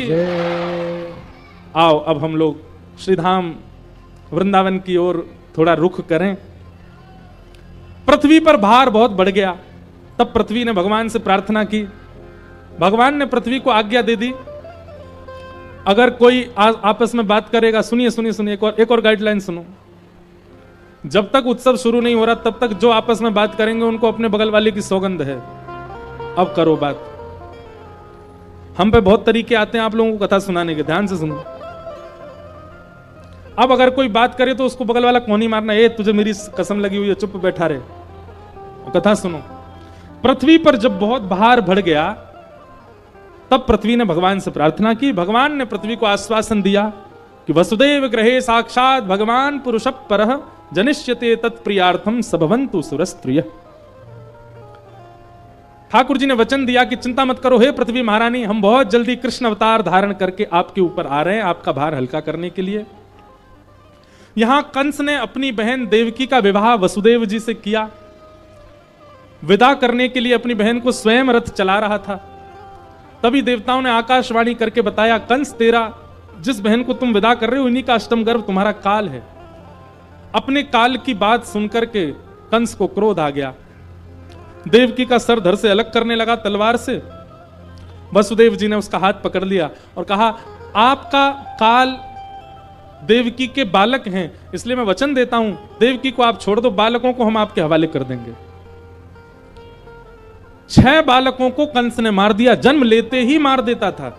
A: आओ अब हम लोग श्रीधाम वृंदावन की ओर थोड़ा रुख करें। पृथ्वी पर भार बहुत बढ़ गया। तब पृथ्वी ने भगवान से प्रार्थना की। भगवान ने पृथ्वी को आज्ञा दे दी, अगर कोई आपस में बात करेगा, सुनिए सुनिए सुनिए, एक और गाइडलाइन सुनो। जब तक उत्सव शुरू नहीं हो रहा तब तक जो आपस में बात करेंगे उनको अपने बगल वाले की सौगंध है। अब करो बात। हम पे बहुत तरीके आते हैं आप लोगों को कथा सुनाने के, ध्यान से सुनो। अब अगर कोई बात करे तो उसको बगल वाला कौन ही मारना, ए तुझे मेरी कसम लगी हुई है, चुप बैठा रहे। कथा सुनो। पृथ्वी पर जब बहुत भार बढ़ गया तब पृथ्वी ने भगवान से प्रार्थना की। भगवान ने पृथ्वी को आश्वासन दिया कि वसुदेव ग्रहे साक्षात भगवान पुरुष परः जनिष्यते तत्प्रियार्थम सबवन्तु सुरस्त्रिय। ठाकुर जी ने वचन दिया कि चिंता मत करो हे पृथ्वी महारानी, हम बहुत जल्दी कृष्ण अवतार धारण करके आपके ऊपर आ रहे हैं, आपका भार हल्का करने के लिए। यहां कंस ने अपनी बहन देवकी का विवाह वसुदेव जी से किया। विदा करने के लिए अपनी बहन को स्वयं रथ चला रहा था। तभी देवताओं ने आकाशवाणी करके बताया, कंस तेरा जिस बहन को तुम विदा कर रहे हो इन्हीं का अष्टम गर्भ तुम्हारा काल है। अपने काल की बात सुनकर के कंस को क्रोध आ गया। देवकी का सर धड़ से अलग करने लगा तलवार से। वसुदेव जी ने उसका हाथ पकड़ लिया और कहा, आपका काल देवकी के बालक हैं, इसलिए मैं वचन देता हूं देवकी को आप छोड़ दो, बालकों को हम आपके हवाले कर देंगे। 6 बालकों को कंस ने मार दिया, जन्म लेते ही मार देता था।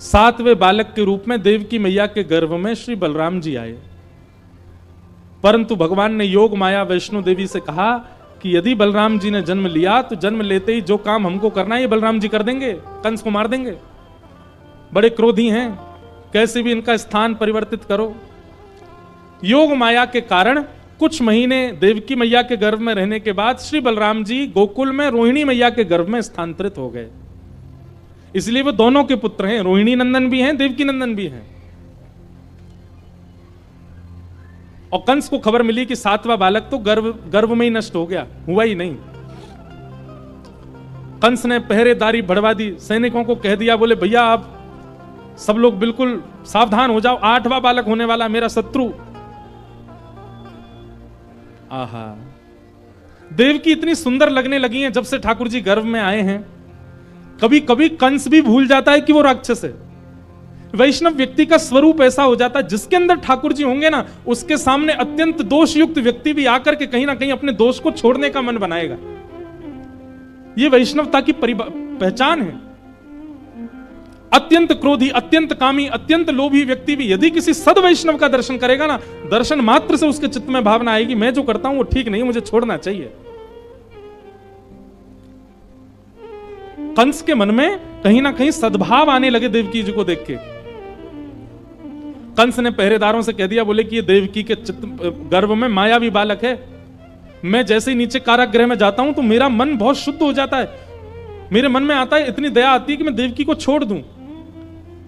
A: 7वें बालक के रूप में देवकी मैया के गर्भ में श्री बलराम जी आए। परंतु भगवान ने योग माया वैष्णो देवी से कहा कि यदि बलराम जी ने जन्म लिया तो जन्म लेते ही जो काम हमको करना है ये बलराम जी कर देंगे, कंस को मार देंगे। बड़े क्रोधी हैं, कैसे भी इनका स्थान परिवर्तित करो। योग माया के कारण कुछ महीने देवकी मैया के गर्भ में रहने के बाद श्री बलराम जी गोकुल में रोहिणी मैया के गर्भ में स्थानांतरित हो गए। इसलिए वो दोनों के पुत्र हैं, रोहिणी नंदन भी हैं, देवकी नंदन भी हैं। और कंस को खबर मिली कि 7वां बालक तो गर्भ में ही नष्ट हो गया, हुआ ही नहीं। कंस ने पहरेदारी बढ़वा दी, सैनिकों को कह दिया, बोले भैया आप सब लोग बिल्कुल सावधान हो जाओ, 8वां बालक होने वाला मेरा शत्रु। आहा, देवकी इतनी सुंदर लगने लगी हैं जब से ठाकुर जी गर्भ में आए हैं। कभी कभी कंस भी भूल जाता है कि वो राक्षस है। वैष्णव व्यक्ति का स्वरूप ऐसा हो जाता है, जिसके अंदर ठाकुर जी होंगे ना, उसके सामने अत्यंत दोषयुक्त व्यक्ति भी आकर के कहीं ना कहीं अपने दोष को छोड़ने का मन बनाएगा। ये वैष्णवता की पहचान है। अत्यंत क्रोधी, अत्यंत कामी, अत्यंत लोभी व्यक्ति भी यदि किसी सद वैष्णव का दर्शन करेगा ना, दर्शन मात्र से उसके चित्त में भावना आएगी, मैं जो करता हूं वो ठीक नहीं, मुझे छोड़ना चाहिए। कंस के मन में कहीं ना कहीं सद्भाव आने लगे देवकी जी को देख के। कंस ने पहरेदारों से कह दिया, बोले कि ये देवकी के गर्भ में मायावी बालक है। मैं जैसे ही नीचे कारागृह में जाता हूं तो मेरा मन बहुत शुद्ध हो जाता है, मेरे मन में आता है, इतनी दया आती है कि मैं देवकी को छोड़ दूं।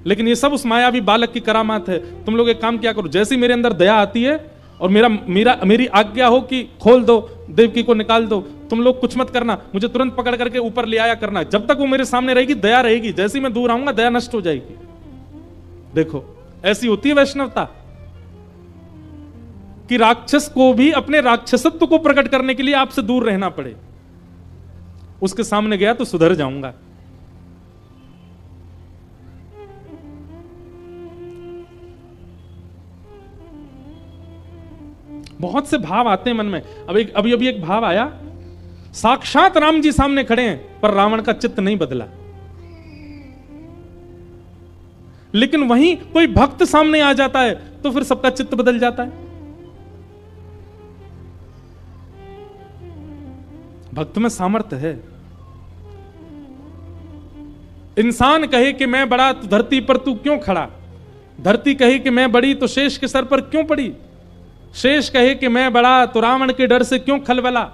A: लेकिन ये सब उस मायावी बालक की करामात है। तुम लोग एक काम क्या करो, जैसे ही मेरे अंदर दया आती है और मेरी आज्ञा हो कि खोल दो, देवकी को निकाल दो, तुम लोग कुछ मत करना, मुझे तुरंत पकड़ करके ऊपर ले आया करना। जब तक वो मेरे सामने रहेगी दया रहेगी, जैसे ही मैं दूर आऊंगा दया नष्ट हो जाएगी। देखो ऐसी होती है वैष्णवता कि राक्षस को भी अपने राक्षसत्व को प्रकट करने के लिए आपसे दूर रहना पड़े। उसके सामने गया तो सुधर जाऊंगा। बहुत से भाव आते हैं मन में। अभी एक भाव आया, साक्षात राम जी सामने खड़े हैं पर रावण का चित्त नहीं बदला। लेकिन वहीं कोई भक्त सामने आ जाता है तो फिर सबका चित्त बदल जाता है। भक्त में सामर्थ्य है। इंसान कहे कि मैं बड़ा तो धरती पर तू क्यों खड़ा, धरती कहे कि मैं बड़ी तो शेष के सर पर क्यों पड़ी, शेष कहे कि मैं बड़ा तो रावण के डर से क्यों खलबला,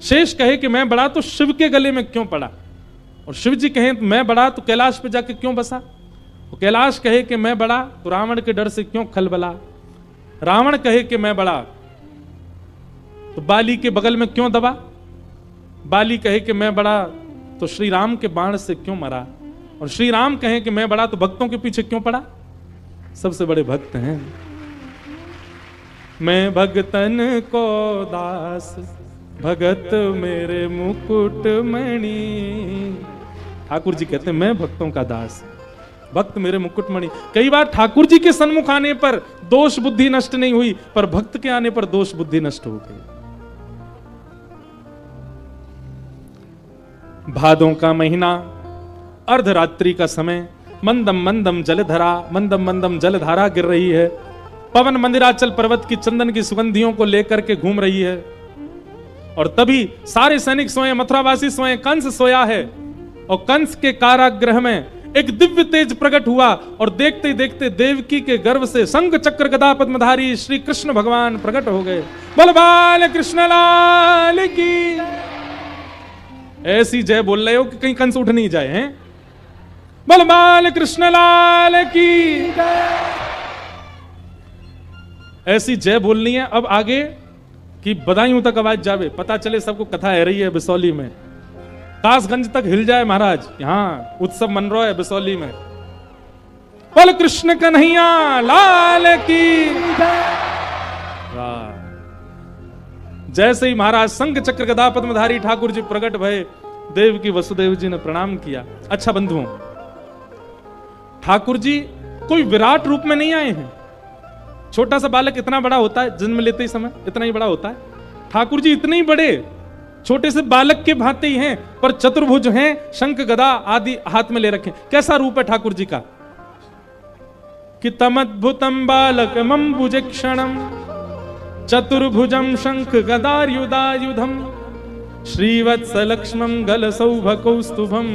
A: शेष कहे कि मैं बड़ा तो शिव के गले में क्यों पड़ा, और शिव जी कहें मैं बड़ा तो कैलाश पे जाके क्यों बसा, तो कैलाश कहे कि मैं बड़ा तो रावण के डर से क्यों खलबला, रावण कहे कि मैं बड़ा तो बाली के बगल में क्यों दबा, बाली कहे कि मैं बड़ा तो श्री राम के बाण से क्यों मरा, और श्री राम कहें कि मैं बड़ा तो भक्तों के पीछे क्यों पड़ा। सबसे बड़े भक्त हैं। मैं भगतन को दास भगत मेरे मुकुट मणि। ठाकुर जी कहते हैं मैं भक्तों का दास, भक्त मेरे मुकुट मणि। कई बार ठाकुर जी के सन्मुख आने पर दोष बुद्धि नष्ट नहीं हुई, पर भक्त के आने पर दोष बुद्धि नष्ट हो गई। भादों का महीना, अर्धरात्रि का समय, मंदम मंदम जलधरा, मंदम मंदम जलधारा गिर रही है। पवन मंदिराचल पर्वत की चंदन की सुगंधियों को लेकर के घूम रही है। और तभी सारे सैनिक सोए, मथुरावासी सोए, कंस सोया है। और कंस के कारागृह में एक दिव्य तेज प्रकट हुआ और देखते ही देखते देवकी के गर्भ से शंख चक्र गदा पद्मधारी श्री कृष्ण भगवान प्रकट हो गए। बोल बाल कृष्ण लाल की। ऐसी जय बोल रहे हो कि कहीं कंस उठ नहीं जाए हैं। बोल बाल कृष्ण लाल की। ऐसी जय बोलनी है अब आगे कि बदायूं तक आवाज जावे, पता चले सबको कथा है रही है बिसौली में, कासगंज तक हिल जाए महाराज, यहां उत्सव मन रहा है बिसौली में। बोल कृष्ण कन्हैया लाल की। जैसे ही महाराज शंख चक्र गदा पद्मधारी ठाकुर जी प्रकट भये, देव की वसुदेव जी ने प्रणाम किया। अच्छा बंधुओं, ठाकुर जी कोई विराट रूप में नहीं आए हैं। छोटा सा बालक इतना बड़ा होता है, जन्म लेते ही समय इतना ही बड़ा होता है। ठाकुर जी इतने ही बड़े छोटे से बालक के भांति ही हैं, पर चतुर्भुज हैं, शंख गदा आदि हाथ में ले रखे। कैसा रूप है ठाकुर जी का कि तमद्भुतम बालक मम्बुजक्षणम चतुर्भुजम शंख गदायुधायुधम श्रीवत्सलक्ष्मं गलसौभकौस्तुभम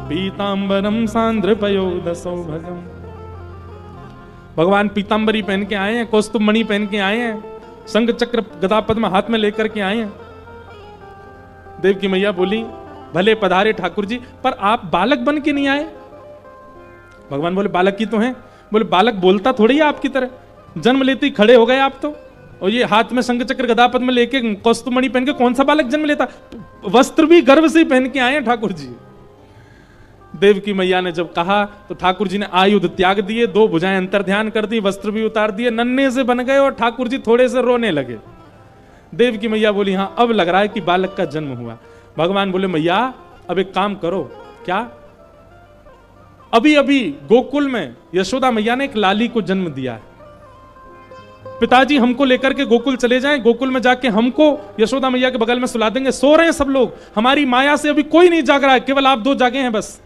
A: पीतांबरम सांद्रपयोद सौभगम। भगवान पीतांबरी पहन के आए हैं, कौस्तुभ मणि पहन के आए हैं, शंख चक्र गदा पद्म हाथ में लेकर के आए हैं। देव की मैया बोली, भले पधारे ठाकुर जी, पर आप बालक बन के नहीं आए। भगवान बोले बालक ही तो हैं। बोले बालक बोलता थोड़ी है आपकी तरह, जन्म लेते ही खड़े हो गए आप तो, और ये हाथ में शंख चक्र गदा पद्म लेके कौस्तुभमणि पहन के कौन सा बालक जन्म लेता? वस्त्र भी गर्व से ही पहन के आए हैं ठाकुर जी। देवकी मैया ने जब कहा तो ठाकुर जी ने आयुध त्याग दिए, 2 भुजाएं अंतर ध्यान कर दी, वस्त्र भी उतार दिए, नन्हे से बन गए और ठाकुर जी थोड़े से रोने लगे। देवकी मैया बोली हाँ अब लग रहा है कि बालक का जन्म हुआ। भगवान बोले मैया अब एक काम करो। क्या? अभी अभी गोकुल में यशोदा मैया ने एक लाली को जन्म दिया है, पिताजी हमको लेकर के गोकुल चले जाएं, गोकुल में जाके हमको यशोदा मैया के बगल में सुला देंगे। सो रहे हैं सब लोग, हमारी माया से अभी कोई नहीं जाग रहा है, केवल आप 2 जागे हैं बस।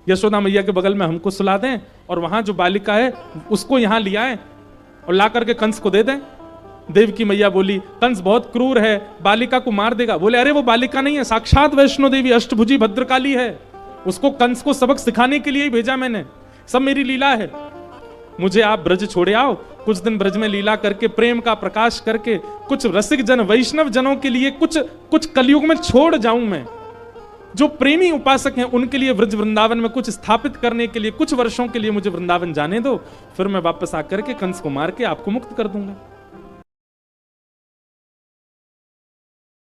A: यशोदा मैया के बगल में हमको सुला दें और वहां जो बालिका है उसको यहां ले आए और ला करके कंस को दे दें। देवकी मैया बोली कंस बहुत क्रूर है, बालिका को मार देगा। बोले अरे वो बालिका नहीं है, साक्षात वैष्णो देवी अष्टभुजी भद्रकाली है, उसको कंस को सबक सिखाने के लिए ही भेजा मैंने, सब मेरी लीला है। मुझे आप ब्रज छोड़े आओ, कुछ दिन ब्रज में लीला करके प्रेम का प्रकाश करके कुछ रसिक जन वैष्णव जनों के लिए कुछ कलयुग में छोड़ जाऊं मैं। जो प्रेमी उपासक हैं उनके लिए ब्रज वृंदावन में कुछ स्थापित करने के लिए कुछ वर्षों के लिए मुझे वृंदावन जाने दो, फिर मैं वापस आकर के कंस को मार के आपको मुक्त कर दूंगा।